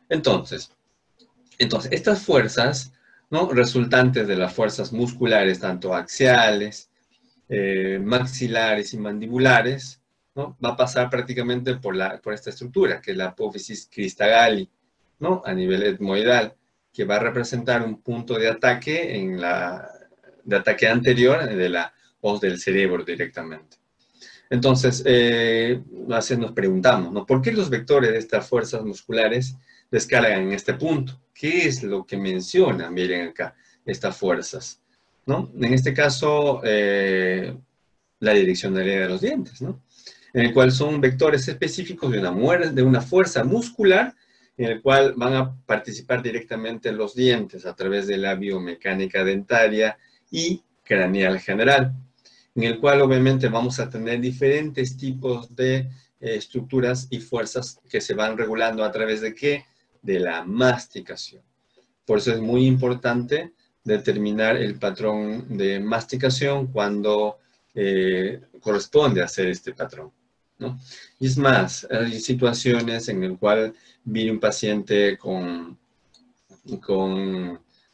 Entonces estas fuerzas, ¿no? Resultantes de las fuerzas musculares, tanto axiales, maxilares y mandibulares, ¿no? Va a pasar prácticamente por esta estructura, que es la apófisis cristagalli, ¿no? A nivel etmoidal, que va a representar un punto de ataque anterior de la hoz del cerebro directamente. Entonces, nos preguntamos, ¿no? ¿Por qué los vectores de estas fuerzas musculares descargan en este punto? ¿Qué es lo que mencionan? Miren acá, estas fuerzas, ¿no? En este caso, la direccionalidad de los dientes, ¿no? En el cual son vectores específicos de una fuerza muscular en el cual van a participar directamente los dientes a través de la biomecánica dentaria y craneal general, en el cual obviamente vamos a tener diferentes tipos de estructuras y fuerzas que se van regulando a través de ¿qué? De la masticación. Por eso es muy importante determinar el patrón de masticación cuando corresponde hacer este patrón, ¿no? Y es más, hay situaciones en las cuales viene un paciente con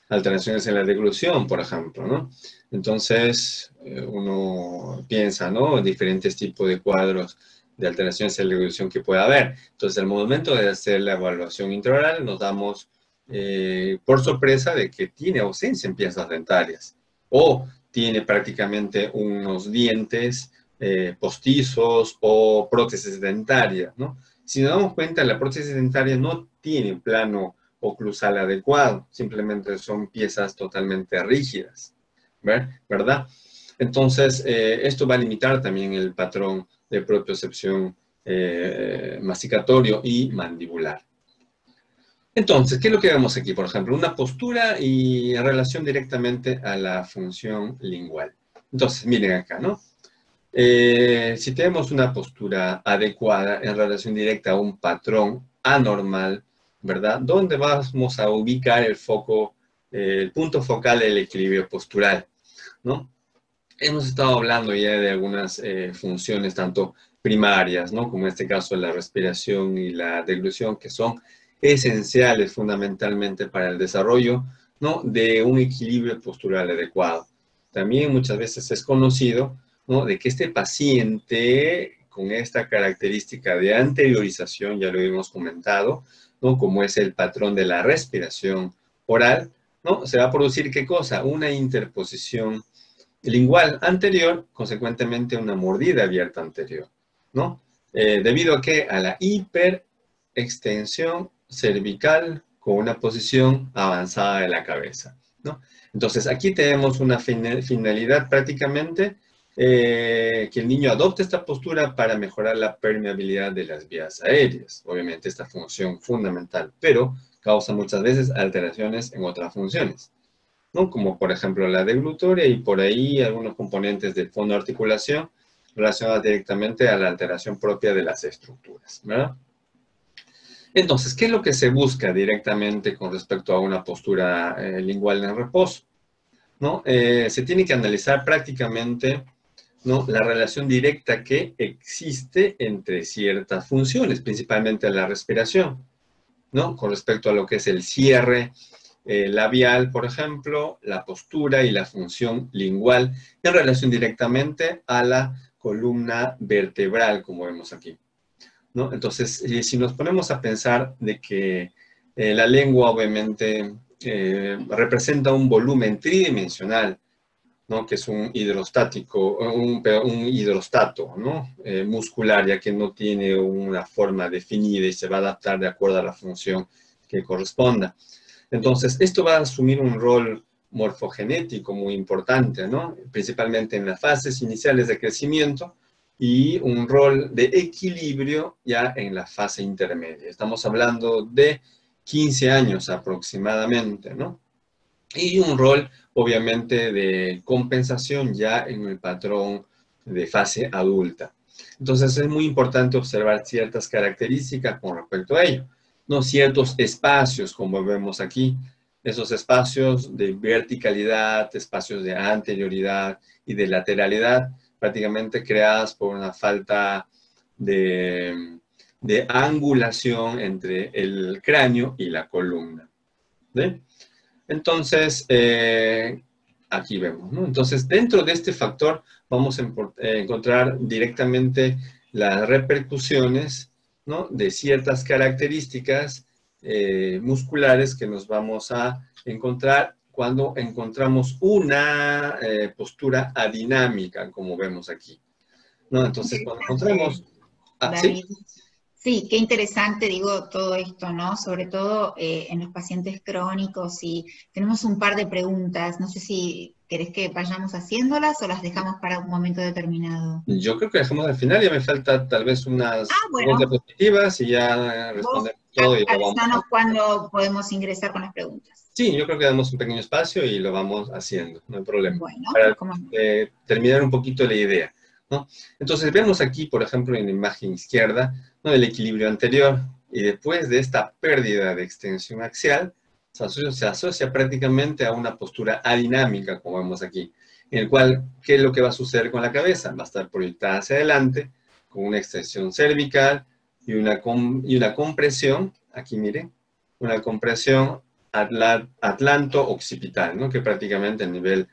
alteraciones en la deglución, por ejemplo, ¿no? Entonces, uno piensa, ¿no? Diferentes tipos de cuadros de alteraciones en la deglución que puede haber. Entonces, al momento de hacer la evaluación intraoral, nos damos por sorpresa de que tiene ausencia en piezas dentarias o tiene prácticamente unos dientes postizos o prótesis dentarias, ¿no? Si nos damos cuenta, la prótesis dentaria no tiene plano oclusal adecuado, simplemente son piezas totalmente rígidas, ¿verdad? Entonces, esto va a limitar también el patrón de propiocepción masticatorio y mandibular. Entonces, ¿qué es lo que vemos aquí? Por ejemplo, una postura y en relación directamente a la función lingual. Entonces, miren acá, ¿no? Si tenemos una postura adecuada en relación directa a un patrón anormal, ¿verdad? ¿Dónde vamos a ubicar el foco, el punto focal del equilibrio postural, ¿no? Hemos estado hablando ya de algunas funciones tanto primarias, ¿no? Como en este caso la respiración y la deglución, que son esenciales fundamentalmente para el desarrollo, ¿no? De un equilibrio postural adecuado. También muchas veces es conocido, ¿no? De que este paciente con esta característica de anteriorización, ya lo hemos comentado, ¿no? Como es el patrón de la respiración oral, ¿no? Se va a producir, ¿qué cosa? Una interposición lingual anterior, consecuentemente una mordida abierta anterior, ¿no? ¿Debido a qué? A la hiperextensión cervical con una posición avanzada de la cabeza, ¿no? Entonces, aquí tenemos una finalidad prácticamente que el niño adopte esta postura para mejorar la permeabilidad de las vías aéreas. Obviamente, esta función fundamental, pero causa muchas veces alteraciones en otras funciones, ¿no? Como por ejemplo la deglutoria y por ahí algunos componentes de fonoarticulación relacionados directamente a la alteración propia de las estructuras, ¿verdad? Entonces, ¿qué es lo que se busca directamente con respecto a una postura lingual en reposo? ¿No? Se tiene que analizar prácticamente, ¿no?, la relación directa que existe entre ciertas funciones, principalmente la respiración, ¿no? Con respecto a lo que es el cierre labial, por ejemplo, la postura y la función lingual en relación directamente a la columna vertebral, como vemos aquí, ¿no? Entonces, si nos ponemos a pensar de que la lengua obviamente representa un volumen tridimensional, ¿no?, que es un hidrostático, un hidrostato, ¿no?, muscular, ya que no tiene una forma definida y se va a adaptar de acuerdo a la función que corresponda. Entonces, esto va a asumir un rol morfogenético muy importante, ¿no?, principalmente en las fases iniciales de crecimiento y un rol de equilibrio ya en la fase intermedia. Estamos hablando de 15 años aproximadamente, ¿no? Y un rol, obviamente, de compensación ya en el patrón de fase adulta. Entonces, es muy importante observar ciertas características con respecto a ello, ¿no? Ciertos espacios, como vemos aquí, esos espacios de verticalidad, espacios de anterioridad y de lateralidad, prácticamente creadas por una falta de angulación entre el cráneo y la columna, ¿sí? Entonces, aquí vemos, ¿no? Entonces, dentro de este factor vamos a encontrar directamente las repercusiones, ¿no?, de ciertas características musculares que nos vamos a encontrar cuando encontramos una postura adinámica, como vemos aquí, ¿no? Entonces, cuando encontramos... ¿sí? David. Sí, qué interesante, digo, todo esto, ¿no? Sobre todo en los pacientes crónicos, y tenemos un par de preguntas. No sé si querés que vayamos haciéndolas o las dejamos para un momento determinado. Yo creo que dejamos al final, ya me falta tal vez unas Bueno, diapositivas y ya vos respondemos todo y lo vamos avisanos a... cuándo podemos ingresar con las preguntas. Sí, yo creo que damos un pequeño espacio y lo vamos haciendo, no hay problema. Bueno, Para ¿cómo no? terminar un poquito la idea, ¿no? Entonces vemos aquí, por ejemplo, en la imagen izquierda, ¿no?, el equilibrio anterior, y después de esta pérdida de extensión axial, se asocia prácticamente a una postura adinámica, como vemos aquí, en el cual, ¿qué es lo que va a suceder con la cabeza? Va a estar proyectada hacia adelante, con una extensión cervical y una compresión, aquí miren, una compresión atlanto-occipital, ¿no?, que prácticamente a nivel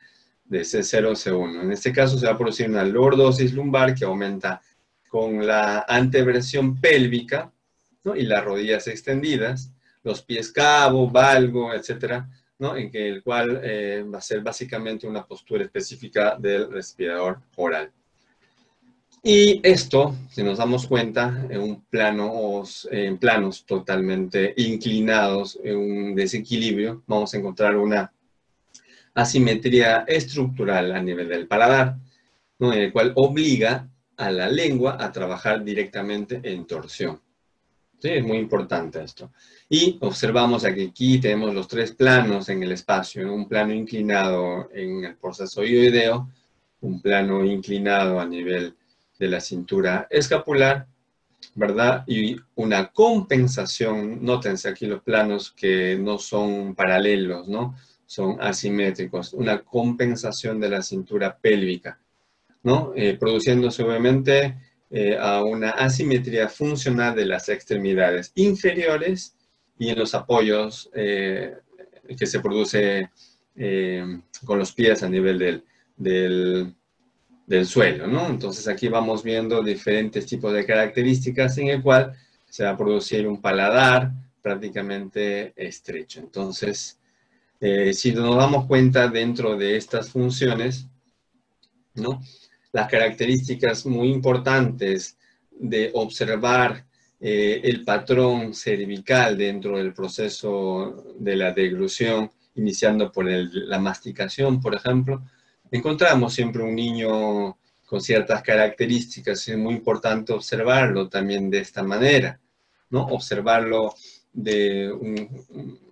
de C0, C1. En este caso se va a producir una lordosis lumbar que aumenta con la anteversión pélvica, ¿no?, y las rodillas extendidas, los pies cabo, valgo, etcétera, ¿no?, en que el cual va a ser básicamente una postura específica del respirador oral. Y esto, si nos damos cuenta, en planos totalmente inclinados, en un desequilibrio, vamos a encontrar una asimetría estructural a nivel del paladar, ¿no?, en el cual obliga a la lengua a trabajar directamente en torsión. Sí, es muy importante esto. Y observamos aquí tenemos los tres planos en el espacio, un plano inclinado en el proceso hioideo, un plano inclinado a nivel de la cintura escapular, ¿verdad? Y una compensación, nótense aquí los planos que no son paralelos, ¿no? Son asimétricos, una compensación de la cintura pélvica, ¿no? Produciéndose obviamente a una asimetría funcional de las extremidades inferiores y en los apoyos que se produce con los pies a nivel del suelo, ¿no? Entonces aquí vamos viendo diferentes tipos de características en el cual se va a producir un paladar prácticamente estrecho. Entonces, si nos damos cuenta dentro de estas funciones, ¿no? Las características muy importantes de observar el patrón cervical dentro del proceso de la deglución, iniciando por la masticación, por ejemplo, encontramos siempre un niño con ciertas características. Es muy importante observarlo también de esta manera, ¿no? Observarlo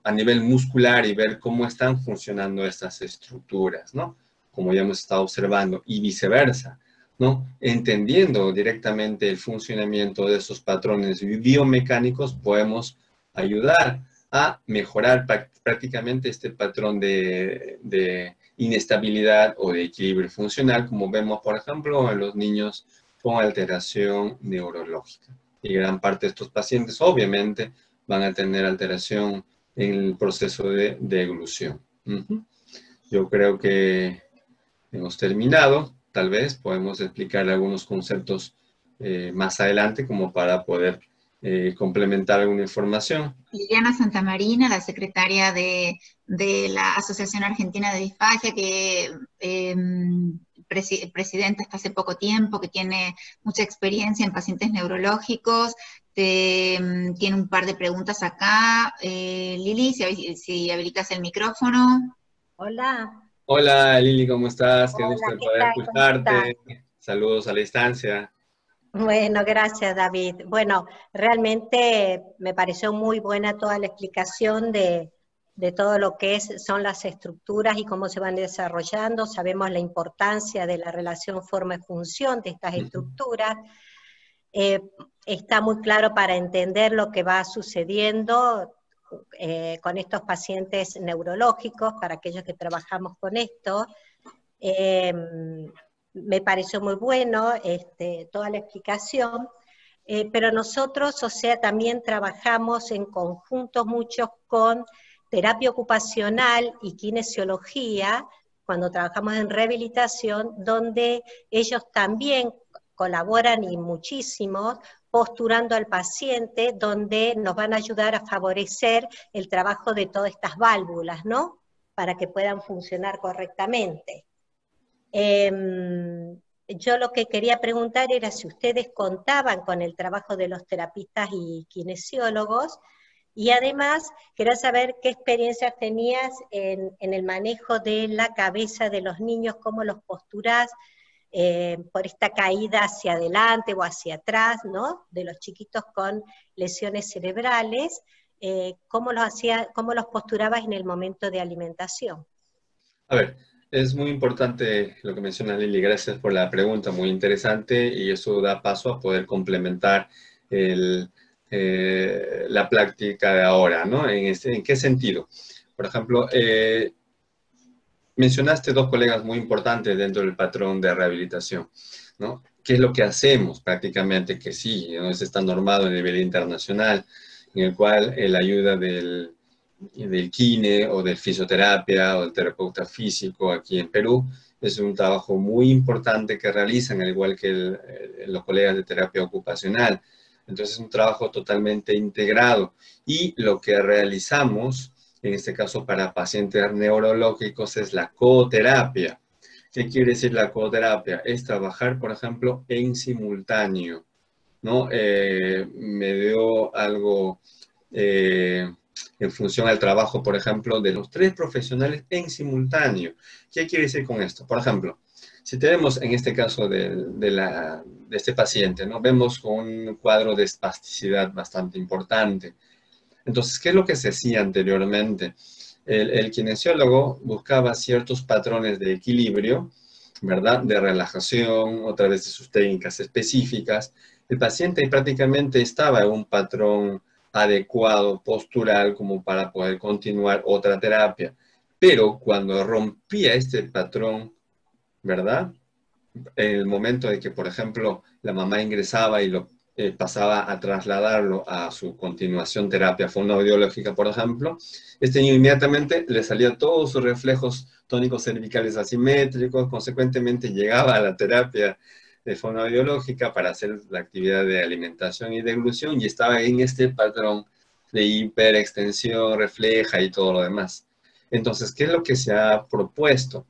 a nivel muscular y ver cómo están funcionando estas estructuras, ¿no? Como ya hemos estado observando, y viceversa, ¿no? Entendiendo directamente el funcionamiento de esos patrones biomecánicos, podemos ayudar a mejorar prácticamente este patrón de inestabilidad o de equilibrio funcional, como vemos, por ejemplo, en los niños con alteración neurológica. Y gran parte de estos pacientes, obviamente, van a tener alteración en el proceso de deglución. Yo creo que hemos terminado. Tal vez podemos explicar algunos conceptos más adelante como para poder complementar alguna información. Liliana Santamarina, la secretaria de la Asociación Argentina de Disfagia, que presidenta hasta hace poco tiempo, que tiene mucha experiencia en pacientes neurológicos, tiene un par de preguntas acá. Lili, si habilitas el micrófono. Hola. Hola Lili, ¿cómo estás? Qué Hola, gusto de ¿qué poder tal? ¿Cómo escucharte. estás? Saludos a la distancia. Bueno, gracias, David. Bueno, realmente me pareció muy buena toda la explicación de todo lo que son las estructuras y cómo se van desarrollando. Sabemos la importancia de la relación forma-función de estas estructuras. Está muy claro para entender lo que va sucediendo con estos pacientes neurológicos, para aquellos que trabajamos con esto. Me pareció muy bueno toda la explicación, pero nosotros, o sea, también trabajamos en conjunto muchos con terapia ocupacional y kinesiología, cuando trabajamos en rehabilitación, donde ellos también colaboran y muchísimo, posturando al paciente, donde nos van a ayudar a favorecer el trabajo de todas estas válvulas, ¿no? Para que puedan funcionar correctamente. Yo lo que quería preguntar era si ustedes contaban con el trabajo de los terapistas y kinesiólogos, y además quería saber qué experiencias tenías en el manejo de la cabeza de los niños, cómo los posturás por esta caída hacia adelante o hacia atrás, ¿no? De los chiquitos con lesiones cerebrales, cómo los posturabas en el momento de alimentación. A ver, es muy importante lo que menciona Lili. Gracias por la pregunta, muy interesante, y eso da paso a poder complementar la práctica de ahora, ¿no? ¿En qué sentido? Por ejemplo, mencionaste dos colegas muy importantes dentro del patrón de rehabilitación, ¿no? ¿Qué es lo que hacemos prácticamente? Que sí, ¿no? Está normado a nivel internacional, en el cual la ayuda del kine o de fisioterapia o del terapeuta físico aquí en Perú es un trabajo muy importante que realizan, al igual que los colegas de terapia ocupacional. Entonces es un trabajo totalmente integrado, y lo que realizamos, en este caso para pacientes neurológicos, es la coterapia. ¿Qué quiere decir la coterapia? Es trabajar, por ejemplo, en simultáneo, ¿no? Me dio algo en función al trabajo, por ejemplo, de los tres profesionales en simultáneo. ¿Qué quiere decir con esto? Por ejemplo, si tenemos en este caso de este paciente, ¿no? Vemos con un cuadro de espasticidad bastante importante. Entonces, ¿qué es lo que se hacía anteriormente? El kinesiólogo buscaba ciertos patrones de equilibrio, ¿verdad? De relajación, a través de sus técnicas específicas. El paciente prácticamente estaba en un patrón adecuado, postural, como para poder continuar otra terapia. Pero cuando rompía este patrón, ¿verdad? En el momento de que, por ejemplo, la mamá ingresaba y lo pasaba a trasladarlo a su continuación terapia fonoaudiológica, por ejemplo, este niño inmediatamente le salía todos sus reflejos tónicos cervicales asimétricos, consecuentemente llegaba a la terapia de fonoaudiológica para hacer la actividad de alimentación y deglución, y estaba en este patrón de hiperextensión, refleja y todo lo demás. Entonces, ¿qué es lo que se ha propuesto?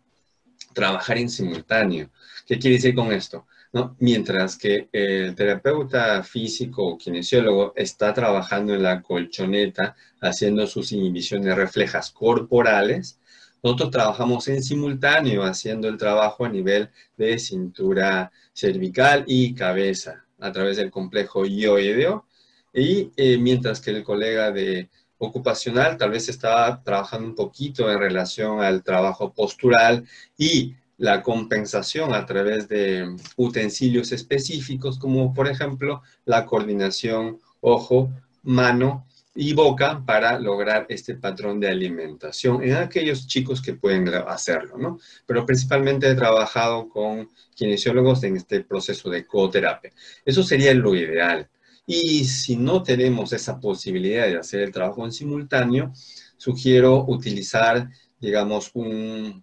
Trabajar en simultáneo. ¿Qué quiere decir con esto? ¿No? Mientras que el terapeuta físico o kinesiólogo está trabajando en la colchoneta, haciendo sus inhibiciones reflejas corporales, nosotros trabajamos en simultáneo, haciendo el trabajo a nivel de cintura cervical y cabeza, a través del complejo ioideo. Y mientras que el colega de ocupacional tal vez estaba trabajando un poquito en relación al trabajo postural y la compensación a través de utensilios específicos, como por ejemplo la coordinación ojo, mano y boca para lograr este patrón de alimentación en aquellos chicos que pueden hacerlo, ¿no? Pero principalmente he trabajado con kinesiólogos en este proceso de coterapia. Eso sería lo ideal. Y si no tenemos esa posibilidad de hacer el trabajo en simultáneo, sugiero utilizar, digamos, un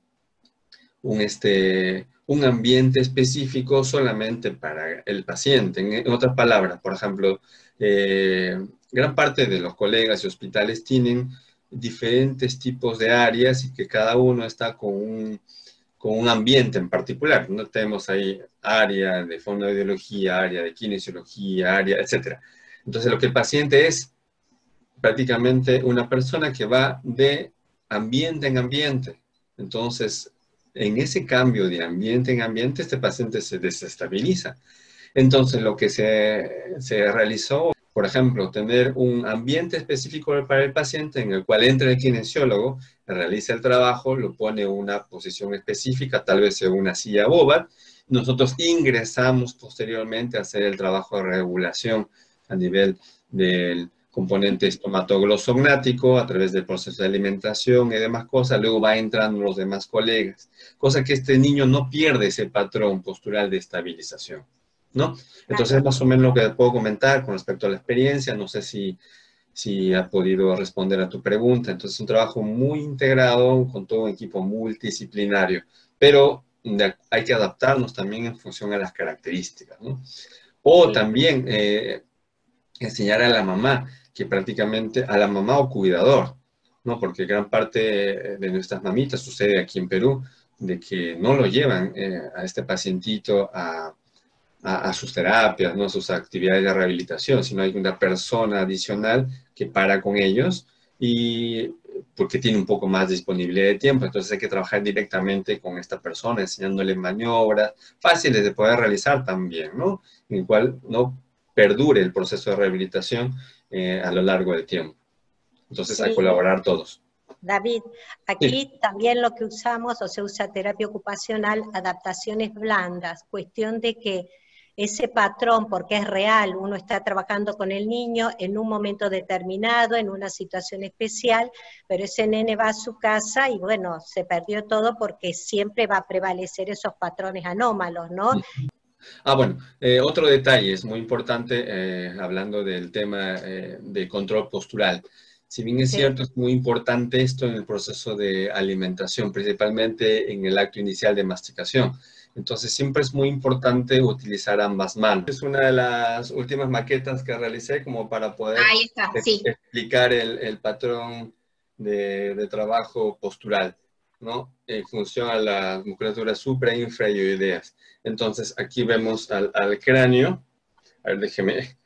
ambiente específico solamente para el paciente. En otras palabras, por ejemplo, gran parte de los colegas y hospitales tienen diferentes tipos de áreas y que cada uno está con un ambiente en particular. No tenemos ahí área de fonoaudiología, área de kinesiología, área, etc. Entonces, lo que el paciente es prácticamente una persona que va de ambiente en ambiente. Entonces, en ese cambio de ambiente en ambiente, este paciente se desestabiliza. Entonces, lo que se realizó, por ejemplo, tener un ambiente específico para el paciente en el cual entra el kinesiólogo, realiza el trabajo, lo pone en una posición específica, tal vez en una silla boba. Nosotros ingresamos posteriormente a hacer el trabajo de regulación a nivel del componente estomatoglossognático a través del proceso de alimentación y demás cosas. Luego va entrando los demás colegas, cosa que este niño no pierde ese patrón postural de estabilización, ¿no? Entonces, más o menos lo que puedo comentar con respecto a la experiencia. No sé si ha podido responder a tu pregunta. Entonces, es un trabajo muy integrado con todo un equipo multidisciplinario, pero hay que adaptarnos también en función a las características, ¿no? O también enseñar a la mamá, que prácticamente a la mamá o cuidador, ¿no? Porque gran parte de nuestras mamitas sucede aquí en Perú, de que no lo llevan a este pacientito a sus terapias, ¿no? A sus actividades de rehabilitación, sino hay una persona adicional que para con ellos y porque tiene un poco más de disponibilidad de tiempo. Entonces hay que trabajar directamente con esta persona, enseñándole maniobras fáciles de poder realizar también, ¿no? En el cual no perdure el proceso de rehabilitación a lo largo del tiempo. Entonces, a colaborar todos. David, aquí también lo que usamos, o se usa terapia ocupacional, adaptaciones blandas, cuestión de que ese patrón, porque es real, uno está trabajando con el niño en un momento determinado, en una situación especial, pero ese nene va a su casa y bueno, se perdió todo porque siempre va a prevalecer esos patrones anómalos, ¿no? Bueno, otro detalle es muy importante, hablando del tema de control postural. Si bien es cierto, es muy importante esto en el proceso de alimentación, principalmente en el acto inicial de masticación. Entonces, siempre es muy importante utilizar ambas manos. Es una de las últimas maquetas que realicé como para poder explicar el patrón de trabajo postural, ¿no? En función a las musculaturas supra e infraioideas. Entonces, aquí vemos al cráneo. A ver, déjeme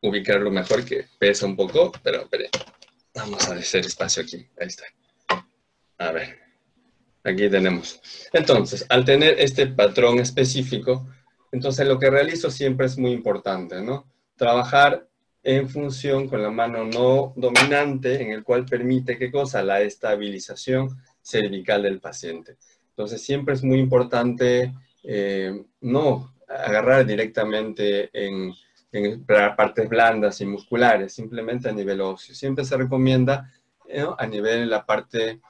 ubicarlo mejor, que pesa un poco, pero espere. Vamos a hacer espacio aquí. Ahí está. A ver. Aquí tenemos. Entonces, al tener este patrón específico, entonces lo que realizo siempre es muy importante, ¿no? Trabajar en función con la mano no dominante, en el cual permite, ¿qué cosa? La estabilización cervical del paciente. Entonces, siempre es muy importante no agarrar directamente en partes blandas y musculares, simplemente a nivel óseo. Siempre se recomienda a nivel de la parte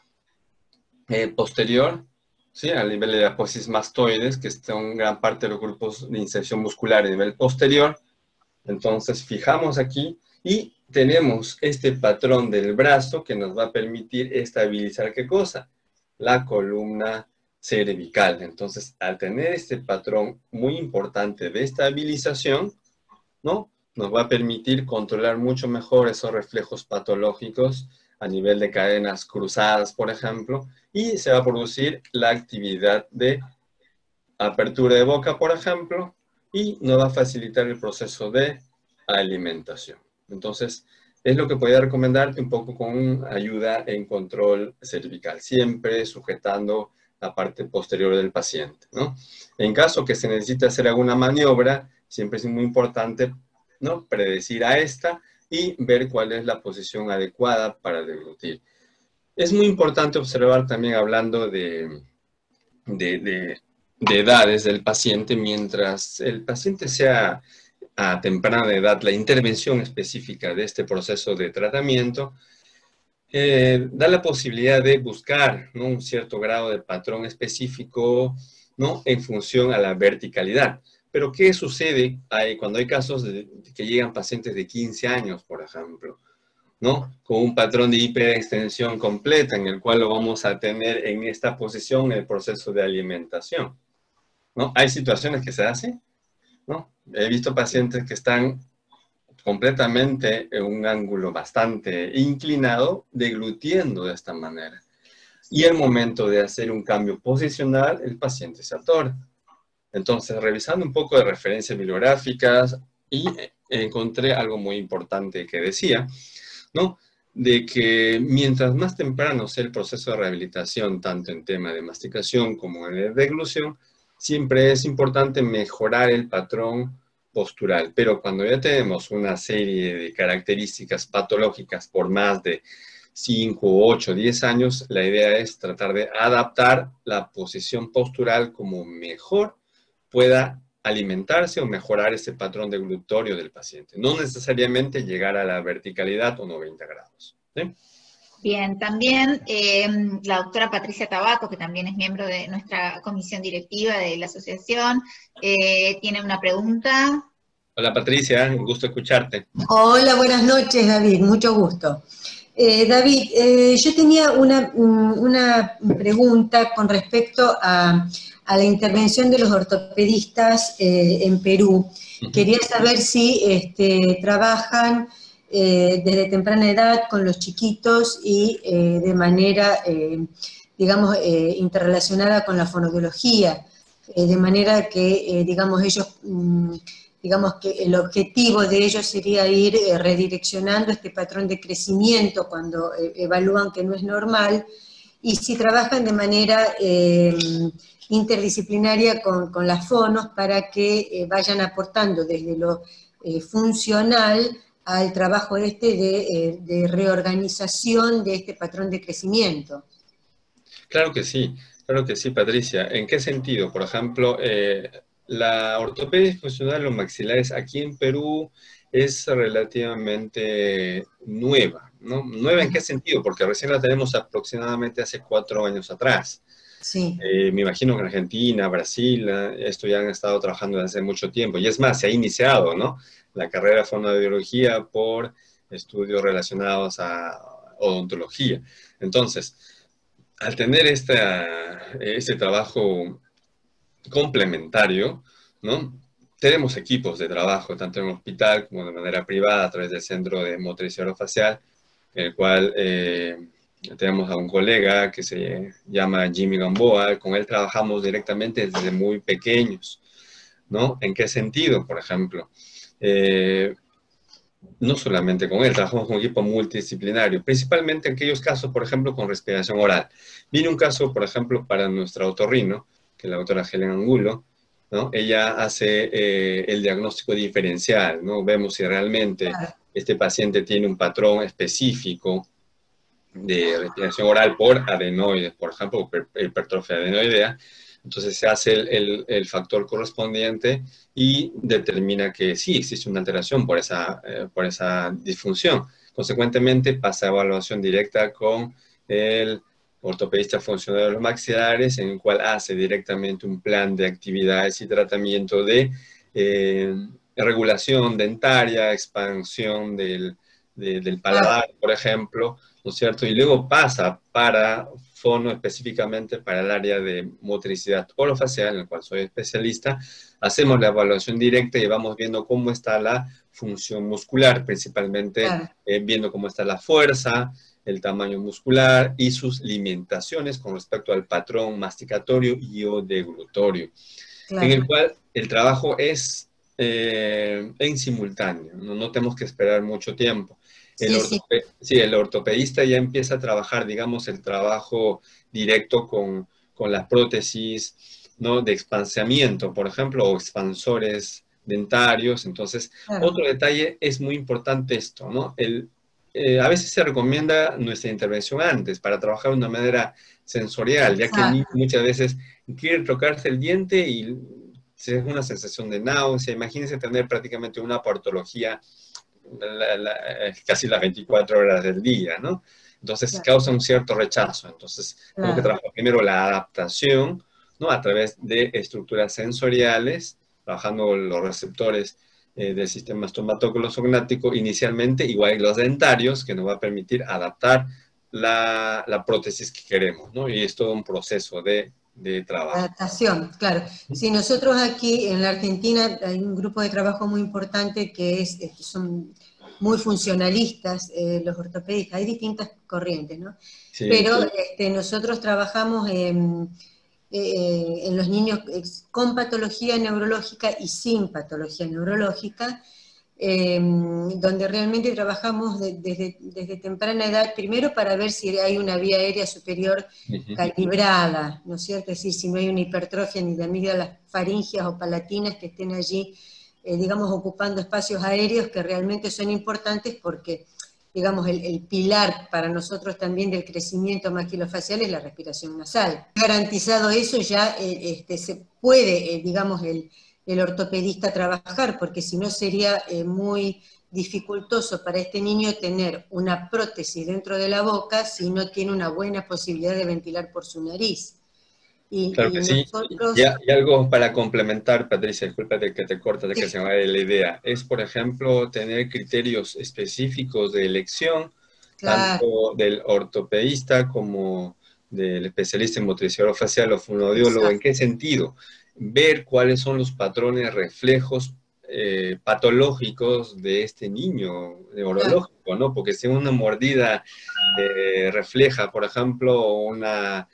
posterior, ¿sí? A nivel de la apófisis mastoides, que son gran parte de los grupos de inserción muscular a nivel posterior. Entonces, fijamos aquí y tenemos este patrón del brazo que nos va a permitir estabilizar, ¿qué cosa? La columna cervical. Entonces, al tener este patrón muy importante de estabilización, ¿no? nos va a permitir controlar mucho mejor esos reflejos patológicos a nivel de cadenas cruzadas, por ejemplo, y se va a producir la actividad de apertura de boca, por ejemplo, y nos va a facilitar el proceso de alimentación. Entonces, es lo que podría recomendar un poco con ayuda en control cervical, siempre sujetando la parte posterior del paciente, ¿no? En caso que se necesite hacer alguna maniobra, siempre es muy importante, ¿no?, predecir a esta y ver cuál es la posición adecuada para deglutir. Es muy importante observar también, hablando de edades del paciente, mientras el paciente sea a temprana edad, la intervención específica de este proceso de tratamiento da la posibilidad de buscar, ¿no?, un cierto grado de patrón específico, ¿no?, en función a la verticalidad. Pero ¿qué sucede cuando hay casos de que llegan pacientes de 15 años, por ejemplo, ¿no?, con un patrón de hiperextensión completa, en el cual lo vamos a tener en esta posición en el proceso de alimentación, ¿no? Hay situaciones que se hacen, ¿no? He visto pacientes que están completamente en un ángulo bastante inclinado, deglutiendo de esta manera. Y al momento de hacer un cambio posicional, el paciente se atora. Entonces, revisando un poco de referencias bibliográficas, y encontré algo muy importante que decía, ¿no?, de que mientras más temprano sea el proceso de rehabilitación, tanto en tema de masticación como en de deglución, siempre es importante mejorar el patrón postural. Pero cuando ya tenemos una serie de características patológicas por más de 5, 8, 10 años, la idea es tratar de adaptar la posición postural como mejor pueda alimentarse o mejorar ese patrón deglutorio del paciente. No necesariamente llegar a la verticalidad o 90 grados. ¿Sí? Bien, también la doctora Patricia Tabaco, que también es miembro de nuestra comisión directiva de la asociación, tiene una pregunta. Hola Patricia, un gusto escucharte. Hola, buenas noches David, mucho gusto. David, yo tenía una pregunta con respecto a la intervención de los ortopedistas en Perú. Quería saber si trabajan desde temprana edad con los chiquitos y de manera, digamos, interrelacionada con la fonoaudiología, de manera que, digamos, ellos... digamos que el objetivo de ellos sería ir redireccionando este patrón de crecimiento cuando evalúan que no es normal, y si trabajan de manera interdisciplinaria con las fonos para que vayan aportando desde lo funcional al trabajo de reorganización de este patrón de crecimiento. Claro que sí, Patricia. ¿En qué sentido? Por ejemplo, la ortopedia funcional o maxilares aquí en Perú es relativamente nueva, ¿no? ¿Nueva en qué sentido? Porque recién la tenemos aproximadamente hace 4 años atrás. Sí. Me imagino que en Argentina, Brasil, esto ya han estado trabajando desde hace mucho tiempo. Y es más, se ha iniciado, ¿no?, la carrera de fonoaudiología por estudios relacionados a odontología. Entonces, al tener este trabajo complementario, ¿no?, tenemos equipos de trabajo, tanto en el hospital como de manera privada, a través del Centro de Motricidad Orofacial, en el cual tenemos a un colega que se llama Jimmy Gamboa. Con él trabajamos directamente desde muy pequeños, ¿no? ¿En qué sentido? Por ejemplo, no solamente con él, trabajamos con un equipo multidisciplinario, principalmente en aquellos casos, por ejemplo, con respiración oral. Viene un caso, por ejemplo, para nuestra otorrino, que es la doctora Helen Angulo, ¿no? Ella hace el diagnóstico diferencial, ¿no? Vemos si realmente este paciente tiene un patrón específico de respiración oral por adenoides, por ejemplo, hipertrofia adenoidea. Entonces se hace el factor correspondiente y determina que sí existe una alteración por esa disfunción. Consecuentemente pasa a evaluación directa con el ortopedista funcional de los maxilares, en el cual hace directamente un plan de actividades y tratamiento de regulación dentaria, expansión del paladar, por ejemplo, ¿no es cierto? Y luego pasa para fono específicamente para el área de motricidad orofacial, en el cual soy especialista. Hacemos la evaluación directa y vamos viendo cómo está la función muscular, principalmente Claro. viendo cómo está la fuerza, el tamaño muscular y sus limitaciones con respecto al patrón masticatorio y o deglutorio, Claro. en el cual el trabajo es en simultáneo, no tenemos que esperar mucho tiempo. El ortopedista ya empieza a trabajar, digamos, el trabajo directo con las prótesis, ¿no?, de expansamiento, por ejemplo, o expansores dentarios. Entonces, Claro. otro detalle es muy importante esto, ¿no? A veces se recomienda nuestra intervención antes para trabajar de una manera sensorial, ya que el niño muchas veces quiere tocarse el diente y es una sensación de náusea. Imagínense tener prácticamente una patología casi las 24 horas del día, ¿no? Entonces causa un cierto rechazo. Entonces tenemos que trabajar primero la adaptación, ¿no?, a través de estructuras sensoriales, trabajando los receptores del sistema estomatoclosognático inicialmente, igual que los dentarios, que nos va a permitir adaptar la prótesis que queremos, ¿no? Y es todo un proceso de trabajo. Adaptación, claro. Sí, nosotros aquí en la Argentina hay un grupo de trabajo muy importante que son muy funcionalistas, los ortopedistas. Hay distintas corrientes, ¿no? Sí, pero sí. Nosotros trabajamos en los niños con patología neurológica y sin patología neurológica, donde realmente trabajamos desde temprana edad, primero para ver si hay una vía aérea superior calibrada, ¿no es cierto? Es decir, si no hay una hipertrofia ni de amígdalas faringias o palatinas que estén allí, digamos, ocupando espacios aéreos que realmente son importantes porque, digamos, el pilar para nosotros también del crecimiento maxilofacial es la respiración nasal. Garantizado eso, ya se puede, digamos, el ortopedista trabajar, porque si no sería muy dificultoso para este niño tener una prótesis dentro de la boca si no tiene una buena posibilidad de ventilar por su nariz. Claro que sí. Y algo para complementar, Patricia, discúlpate que te corte, de que se me vaya la idea, es, por ejemplo, tener criterios específicos de elección, tanto del ortopedista como del especialista en motricidad orofacial o fonoaudiólogo. ¿En qué sentido? Ver cuáles son los patrones reflejos patológicos de este niño neurológico, ¿no? Porque si una mordida refleja, por ejemplo, una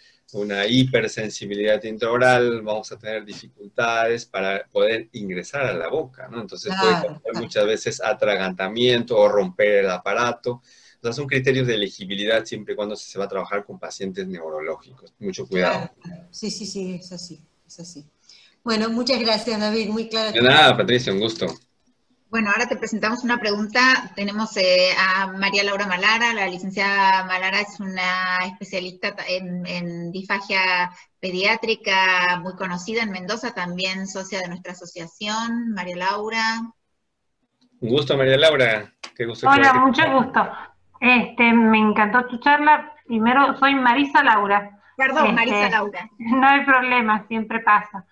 hipersensibilidad intraoral, vamos a tener dificultades para poder ingresar a la boca, ¿no? Entonces puede causar muchas veces atragantamiento o romper el aparato. O sea, son criterios de elegibilidad siempre y cuando se va a trabajar con pacientes neurológicos. Mucho cuidado. Sí, es así, es así. Bueno, muchas gracias, David, muy claro. De nada, Patricia, un gusto. Bueno, ahora te presentamos una pregunta. Tenemos a María Laura Malara. La licenciada Malara es una especialista en disfagia pediátrica muy conocida en Mendoza, también socia de nuestra asociación. María Laura. Un gusto, María Laura. Qué gusto. Hola, mucho gusto. Me encantó tu charla. Primero, soy Marisa Laura. Perdón, Marisa Laura. No hay problema, siempre pasa.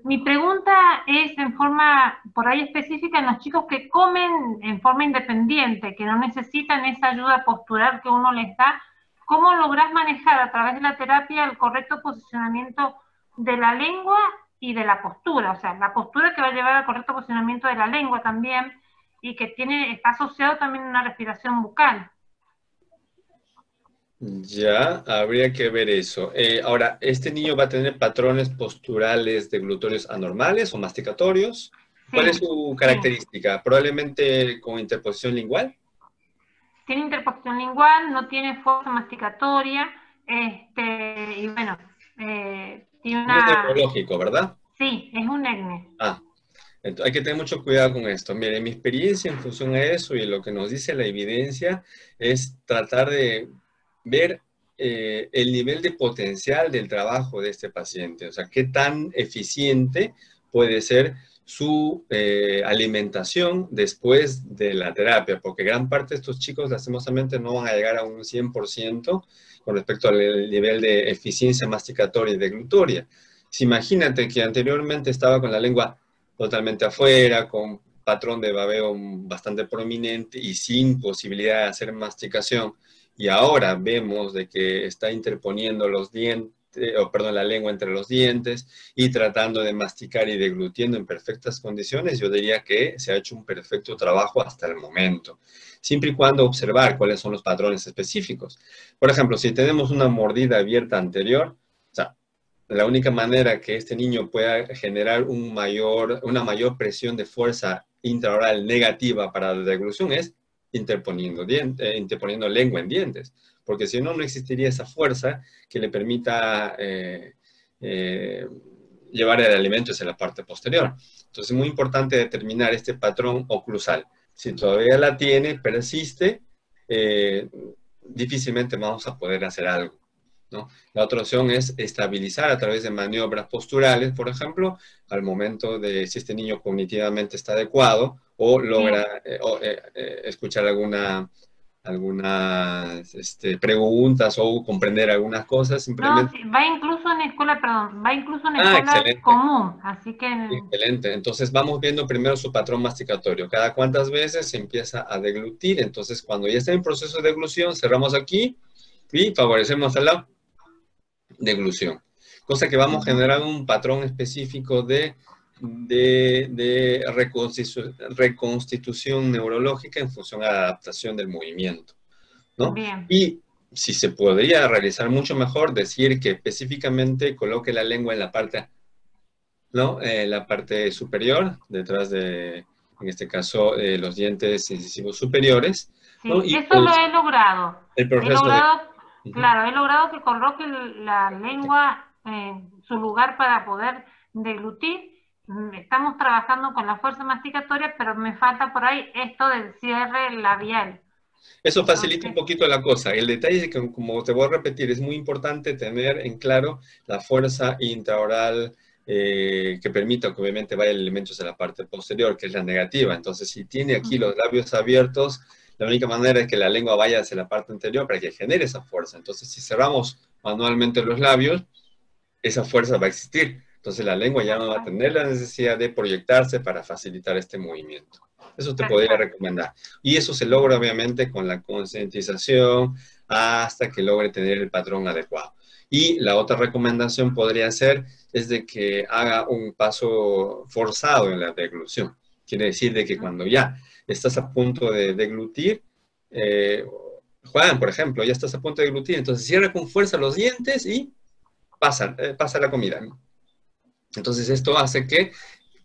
Mi pregunta es en forma, por ahí específica, en los chicos que comen en forma independiente, que no necesitan esa ayuda postural que uno les da. ¿Cómo lográs manejar a través de la terapia el correcto posicionamiento de la lengua y de la postura? O sea, la postura que va a llevar al correcto posicionamiento de la lengua también, y que está asociado también a una respiración bucal. Ya, habría que ver eso. Ahora, ¿este niño va a tener patrones posturales deglutorios anormales o masticatorios? ¿Cuál es su característica? ¿Probablemente con interposición lingual? Tiene interposición lingual, no tiene fuerza masticatoria, y bueno, tiene una... Es neurológico, ¿verdad? Sí, es un EGNE. Entonces, hay que tener mucho cuidado con esto. Mire, mi experiencia en función a eso y lo que nos dice la evidencia es tratar de ver el nivel de potencial del trabajo de este paciente. O sea, qué tan eficiente puede ser su alimentación después de la terapia, porque gran parte de estos chicos lastimosamente no van a llegar a un 100% con respecto al nivel de eficiencia masticatoria y deglutoria. Si imagínate que anteriormente estaba con la lengua totalmente afuera, con patrón de babeo bastante prominente y sin posibilidad de hacer masticación, y ahora vemos de que está interponiendo los dientes, la lengua entre los dientes y tratando de masticar y deglutiendo en perfectas condiciones, yo diría que se ha hecho un perfecto trabajo hasta el momento. Siempre y cuando observar cuáles son los patrones específicos. Por ejemplo, si tenemos una mordida abierta anterior, o sea, la única manera que este niño pueda generar una mayor presión de fuerza intraoral negativa para la deglución es interponiendo lengua en dientes, porque si no, no existiría esa fuerza que le permita llevar el alimento hacia la parte posterior. Entonces es muy importante determinar este patrón oclusal. Si todavía la tiene, persiste, difícilmente vamos a poder hacer algo, ¿no? La otra opción es estabilizar a través de maniobras posturales, por ejemplo, al momento de si este niño cognitivamente está adecuado o logra escuchar algunas preguntas o comprender algunas cosas. Simplemente... No, sí, va incluso en escuela común, así que... Excelente. Entonces vamos viendo primero su patrón masticatorio. Cada cuántas veces se empieza a deglutir. Entonces cuando ya está en proceso de deglución, cerramos aquí y favorecemos a la deglución. Cosa que vamos generando un patrón específico de reconstitución neurológica en función a la adaptación del movimiento, ¿no? Bien. Y si se podría realizar mucho mejor, decir que específicamente coloque la lengua en la parte, ¿no? La parte superior, detrás de, en este caso, los dientes incisivos superiores, ¿no? Sí, y eso lo he logrado. El proceso Claro, he logrado que coloque la lengua en su lugar para poder deglutir. Estamos trabajando con la fuerza masticatoria, pero me falta por ahí esto del cierre labial. Eso facilita un poquito la cosa. El detalle es que, como te voy a repetir, es muy importante tener en claro la fuerza intraoral que permita que obviamente vaya el alimento hacia la parte posterior, que es la negativa. Entonces, si tiene aquí los labios abiertos, la única manera es que la lengua vaya hacia la parte anterior para que genere esa fuerza. Entonces, si cerramos manualmente los labios, esa fuerza va a existir. Entonces, la lengua ya no va a tener la necesidad de proyectarse para facilitar este movimiento. Eso te podría recomendar. Y eso se logra, obviamente, con la concientización hasta que logre tener el patrón adecuado. Y la otra recomendación podría ser es de que haga un paso forzado en la deglución. Quiere decir de que cuando ya estás a punto de deglutir, Juan, por ejemplo, ya estás a punto de deglutir, entonces cierra con fuerza los dientes y pasa la comida, ¿no? Entonces esto hace que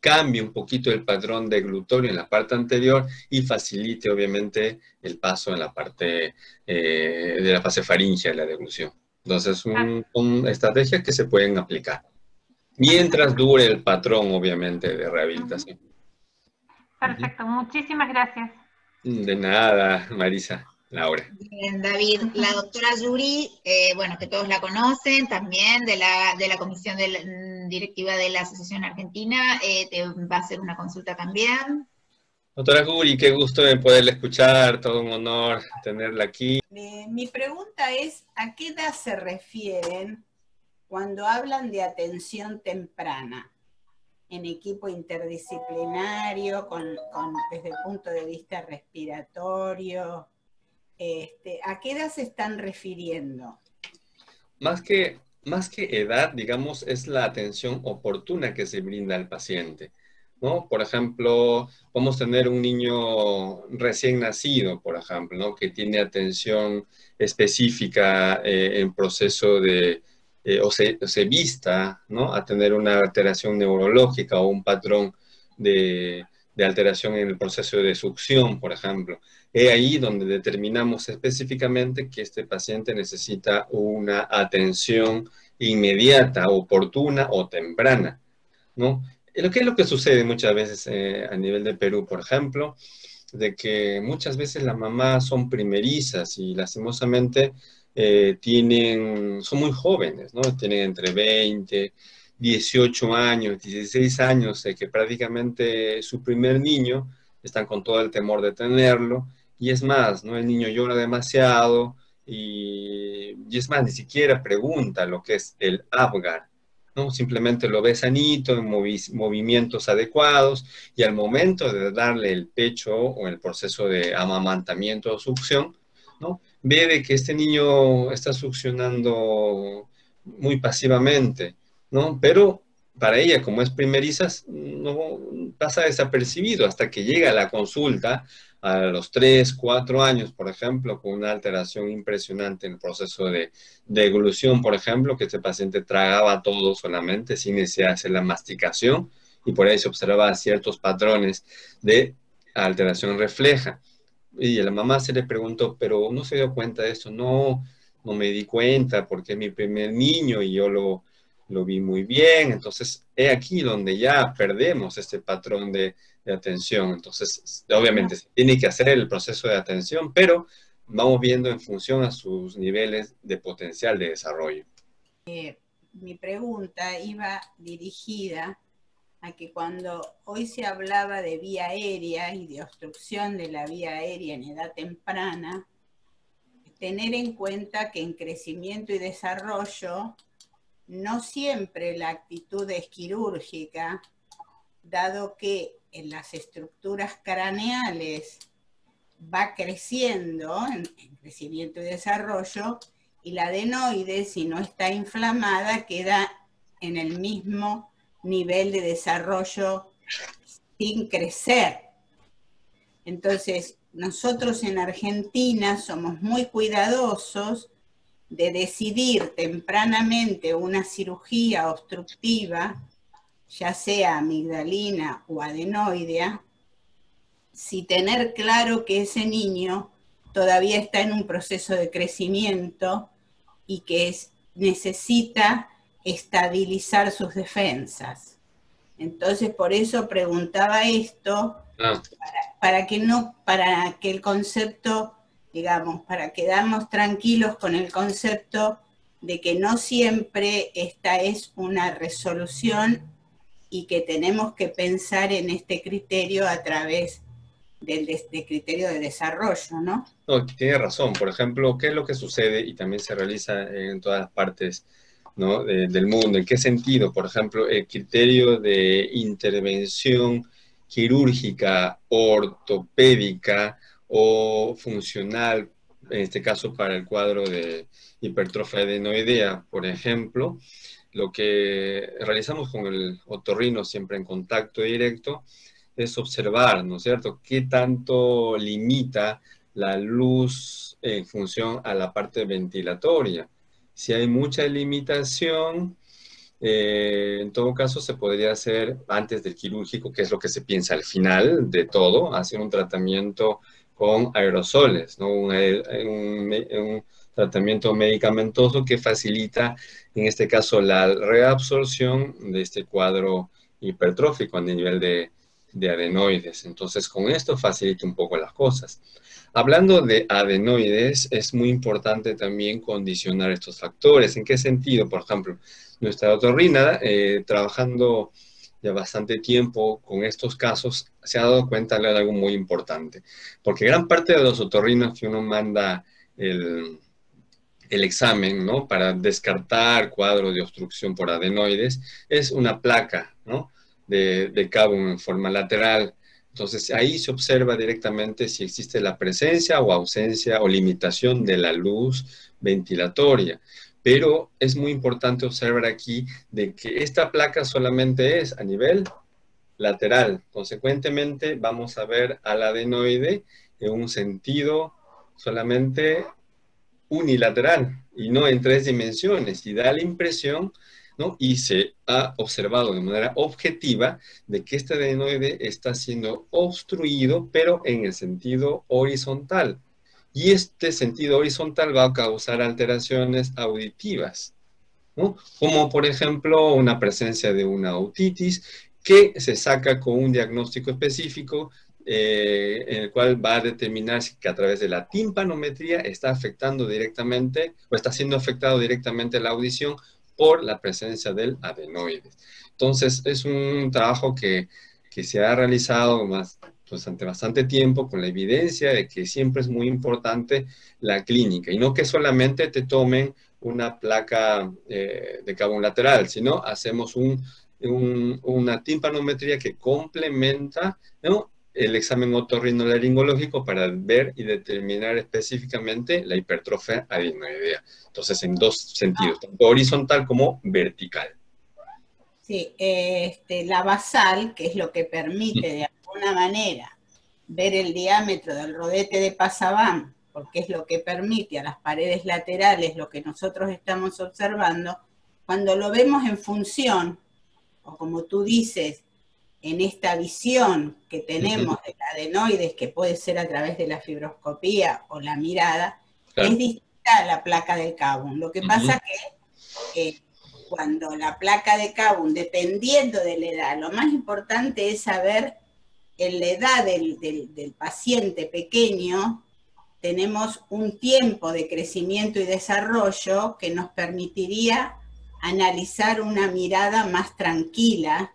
cambie un poquito el patrón deglutorio en la parte anterior y facilite, obviamente, el paso en la parte de la fase faríngea de la deglución. Entonces, son estrategias que se pueden aplicar mientras dure el patrón, obviamente, de rehabilitación. Perfecto, muchísimas gracias. De nada, Marisa. Laura. Bien, David, la doctora Yuri, bueno, que todos la conocen también, de la comisión directiva de la Asociación Argentina, te va a hacer una consulta también. Doctora Yuri, qué gusto de poderla escuchar, todo un honor tenerla aquí. Mi pregunta es, ¿a qué edad se refieren cuando hablan de atención temprana? En equipo interdisciplinario, desde el punto de vista respiratorio, ¿a qué edad se están refiriendo? Más que edad, digamos, es la atención oportuna que se brinda al paciente, ¿no? Por ejemplo, podemos tener un niño recién nacido, por ejemplo, ¿no? Que tiene atención específica en proceso de, o se vista, ¿no? A tener una alteración neurológica o un patrón de alteración en el proceso de succión, por ejemplo. Es ahí donde determinamos específicamente que este paciente necesita una atención inmediata, oportuna o temprana, ¿no? ¿Qué es lo que sucede muchas veces a nivel de Perú, por ejemplo? De que muchas veces las mamás son primerizas y lastimosamente son muy jóvenes, ¿no? Tienen entre 20, 18 años, 16 años, que prácticamente su primer niño, están con todo el temor de tenerlo. Y es más, ¿no? El niño llora demasiado y es más, ni siquiera pregunta lo que es el Apgar, ¿no? Simplemente lo ve sanito, en movimientos adecuados, y al momento de darle el pecho o el proceso de amamantamiento o succión, ¿no? ve de que este niño está succionando muy pasivamente, ¿no? Pero para ella, como es primeriza, no pasa desapercibido hasta que llega a la consulta a los 3, 4 años, por ejemplo, con una alteración impresionante en el proceso de deglución, por ejemplo, que este paciente tragaba todo solamente sin necesidad de hacer la masticación, y por ahí se observaban ciertos patrones de alteración refleja. Y a la mamá se le preguntó, pero ¿no se dio cuenta de esto? No, no me di cuenta porque es mi primer niño y yo lo vi muy bien. Entonces, es aquí donde ya perdemos este patrón de atención. Entonces, obviamente, se tiene que hacer el proceso de atención, pero vamos viendo en función a sus niveles de potencial de desarrollo. Mi pregunta iba dirigida a que cuando hoy se hablaba de vía aérea y de obstrucción de la vía aérea en edad temprana, tener en cuenta que en crecimiento y desarrollo no siempre la actitud es quirúrgica, dado que en las estructuras craneales va creciendo en crecimiento y desarrollo, y la adenoide, si no está inflamada, queda en el mismo nivel de desarrollo sin crecer. Entonces, nosotros en Argentina somos muy cuidadosos de decidir tempranamente una cirugía obstructiva, ya sea amigdalina o adenoidea, si tener claro que ese niño todavía está en un proceso de crecimiento y que necesita estabilizar sus defensas. Entonces, por eso preguntaba esto, para que el concepto, digamos, para quedarnos tranquilos con el concepto de que no siempre esta es una resolución y que tenemos que pensar en este criterio a través del criterio de desarrollo, ¿no? No, tiene razón. Por ejemplo, ¿qué es lo que sucede? Y también se realiza en todas las partes, ¿no? del mundo. ¿En qué sentido? Por ejemplo, el criterio de intervención quirúrgica, ortopédica o funcional, en este caso para el cuadro de hipertrofia adenoidea, por ejemplo, lo que realizamos con el otorrino siempre en contacto directo es observar, ¿no es cierto?, qué tanto limita la luz en función a la parte ventilatoria. Si hay mucha limitación, en todo caso se podría hacer antes del quirúrgico, que es lo que se piensa al final de todo, hacer un tratamiento con aerosoles, ¿no? un tratamiento medicamentoso que facilita, en este caso, la reabsorción de este cuadro hipertrófico a nivel de adenoides. Entonces, con esto facilita un poco las cosas. Hablando de adenoides, es muy importante también condicionar estos factores. ¿En qué sentido? Por ejemplo, nuestra otorrina, trabajando ya bastante tiempo con estos casos, se ha dado cuenta de algo muy importante. Porque gran parte de los otorrinos que uno manda el examen, ¿no?, para descartar cuadro de obstrucción por adenoides, es una placa, ¿no?, de cabo en forma lateral. Entonces, ahí se observa directamente si existe la presencia o ausencia o limitación de la luz ventilatoria. Pero es muy importante observar aquí de que esta placa solamente es a nivel lateral. Consecuentemente, vamos a ver al adenoide en un sentido solamente unilateral y no en 3 dimensiones. Y da la impresión, ¿no?, y se ha observado de manera objetiva de que este adenoide está siendo obstruido, pero en el sentido horizontal. Y este sentido horizontal va a causar alteraciones auditivas, ¿no?, como por ejemplo una presencia de una otitis que se saca con un diagnóstico específico en el cual va a determinar que a través de la timpanometría está afectando directamente o está siendo afectado directamente la audición por la presencia del adenoide. Entonces, es un trabajo que se ha realizado durante bastante tiempo con la evidencia de que siempre es muy importante la clínica y no que solamente te tomen una placa de cabo lateral, sino hacemos una timpanometría que complementa, ¿no?, el examen otorrinolaringológico para ver y determinar específicamente la hipertrofia adenoidea. Entonces, en dos sentidos, tanto horizontal como vertical. Sí, la basal, que es lo que permite de alguna manera ver el diámetro del rodete de Passavant, porque es lo que permite a las paredes laterales lo que nosotros estamos observando, cuando lo vemos en función, o como tú dices, en esta visión que tenemos del adenoides, que puede ser a través de la fibroscopía o la mirada, claro, es distinta a la placa de Kabum. Lo que pasa que cuando la placa de Kabum, dependiendo de la edad, lo más importante es saber en la edad del paciente pequeño, tenemos un tiempo de crecimiento y desarrollo que nos permitiría analizar una mirada más tranquila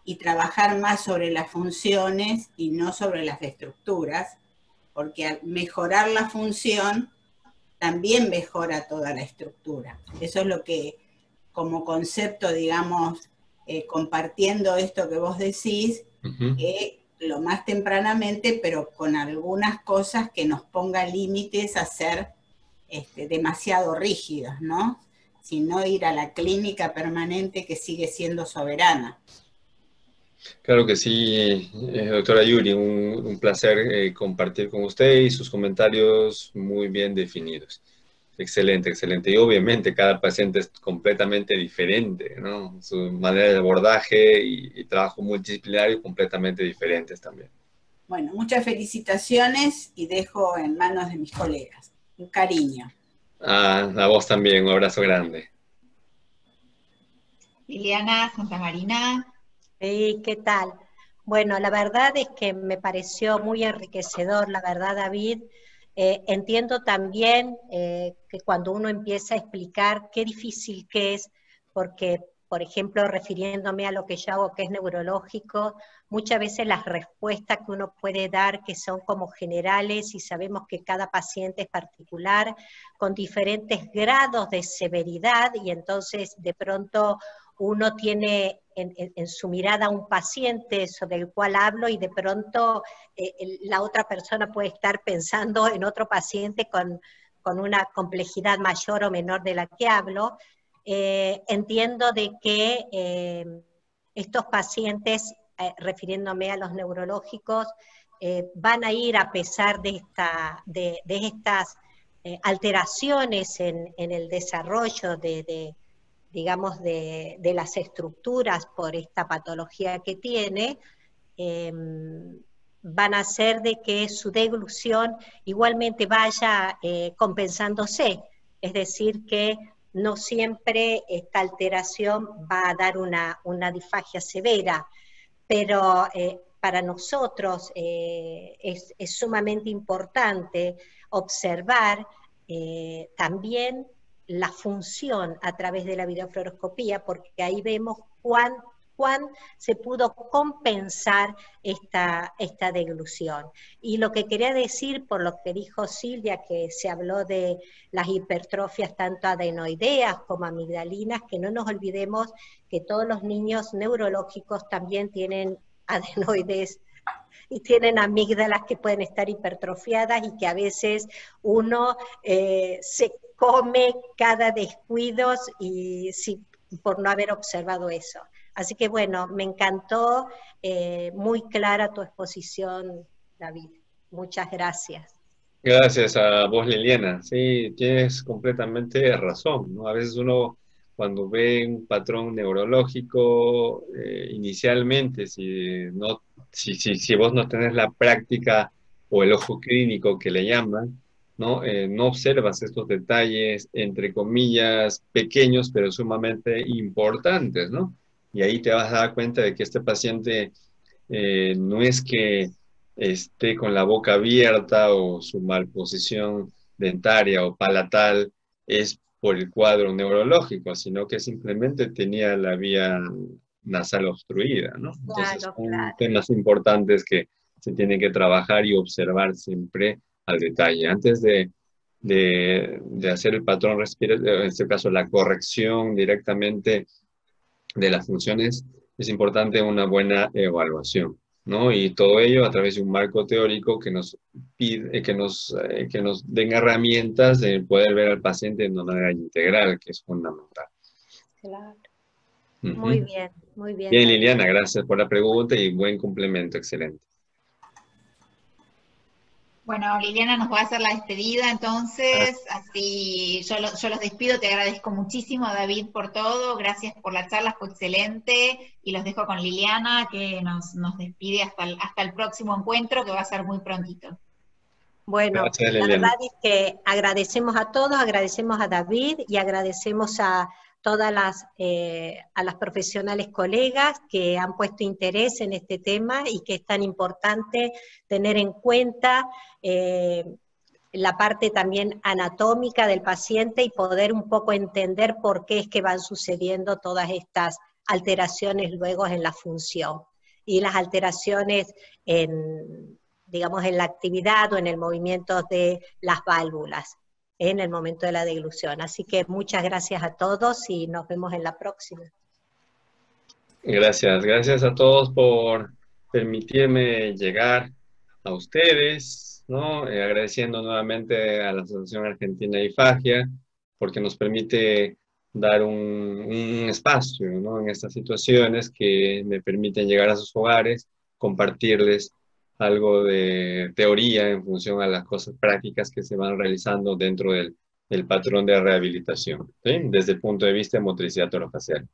y trabajar más sobre las funciones y no sobre las estructuras, porque al mejorar la función también mejora toda la estructura. Eso es lo que, como concepto, digamos, compartiendo esto que vos decís, lo más tempranamente, pero con algunas cosas que nos ponga límites a ser demasiado rígidos, ¿no? Sino ir a la clínica permanente que sigue siendo soberana. Claro que sí, doctora Yuri, un placer compartir con usted y sus comentarios muy bien definidos. Excelente, excelente. Y obviamente cada paciente es completamente diferente, ¿no? Su manera de abordaje y trabajo multidisciplinario completamente diferentes también. Bueno, muchas felicitaciones y dejo en manos de mis colegas. Un cariño. A vos también, un abrazo grande. Liliana Santamarina. Sí, ¿qué tal? Bueno, la verdad es que me pareció muy enriquecedor, la verdad, David. Entiendo también que cuando uno empieza a explicar qué difícil que es, porque, por ejemplo, refiriéndome a lo que yo hago, que es neurológico, muchas veces las respuestas que uno puede dar, que son como generales, y sabemos que cada paciente es particular, con diferentes grados de severidad, y entonces de pronto uno tiene en su mirada un paciente sobre el cual hablo y de pronto la otra persona puede estar pensando en otro paciente con una complejidad mayor o menor de la que hablo. Entiendo de que estos pacientes, refiriéndome a los neurológicos, van a ir a pesar de estas alteraciones en el desarrollo digamos, de las estructuras por esta patología que tiene, van a hacer de que su deglución igualmente vaya compensándose, es decir, que no siempre esta alteración va a dar una disfagia severa, pero para nosotros es sumamente importante observar también la función a través de la videofluoroscopía, porque ahí vemos cuán se pudo compensar esta deglución. Y lo que quería decir, por lo que dijo Silvia, que se habló de las hipertrofias tanto adenoideas como amigdalinas, que no nos olvidemos que todos los niños neurológicos también tienen adenoides y tienen amígdalas que pueden estar hipertrofiadas y que a veces uno se come cada descuido y por no haber observado eso. Así que bueno, me encantó, muy clara tu exposición, David. Muchas gracias. Gracias a vos, Liliana. Sí, tienes completamente razón, ¿no? A veces uno, cuando ve un patrón neurológico, inicialmente, si vos no tenés la práctica o el ojo clínico que le llaman, ¿no? No observas estos detalles, entre comillas, pequeños, pero sumamente importantes, ¿no? Y ahí te vas a dar cuenta de que este paciente no es que esté con la boca abierta o su malposición dentaria o palatal es por el cuadro neurológico, sino que simplemente tenía la vía nasal obstruida, ¿no? Entonces, Claro, son claro. temas importantes que se tienen que trabajar y observar siempre al detalle. Antes de hacer el patrón respiratorio, en este caso la corrección directamente de las funciones, es importante una buena evaluación. ¿no? Y todo ello a través de un marco teórico que nos pide, que nos den herramientas de poder ver al paciente de una manera integral, que es fundamental. Claro. Uh-huh. Muy bien, muy bien. Bien, Liliana, gracias por la pregunta y buen complemento, excelente. Bueno, Liliana nos va a hacer la despedida, entonces, así yo los despido, te agradezco muchísimo, David, por todo, gracias por la charla, fue excelente, y los dejo con Liliana, que nos despide hasta el próximo encuentro, que va a ser muy prontito. Bueno, gracias, la verdad es que agradecemos a todos, agradecemos a David y agradecemos a todas a las profesionales colegas que han puesto interés en este tema y que es tan importante tener en cuenta la parte también anatómica del paciente y poder un poco entender por qué es que van sucediendo todas estas alteraciones luego en la función y las alteraciones digamos, en la actividad o en el movimiento de las válvulas en el momento de la deglución. Así que muchas gracias a todos y nos vemos en la próxima. Gracias a todos por permitirme llegar a ustedes, ¿no? Agradeciendo nuevamente a la Asociación Argentina de IFAGIA, porque nos permite dar un espacio, ¿no? En estas situaciones que me permiten llegar a sus hogares, compartirles algo de teoría en función a las cosas prácticas que se van realizando dentro del patrón de rehabilitación, ¿sí? Desde el punto de vista de motricidad orofacial.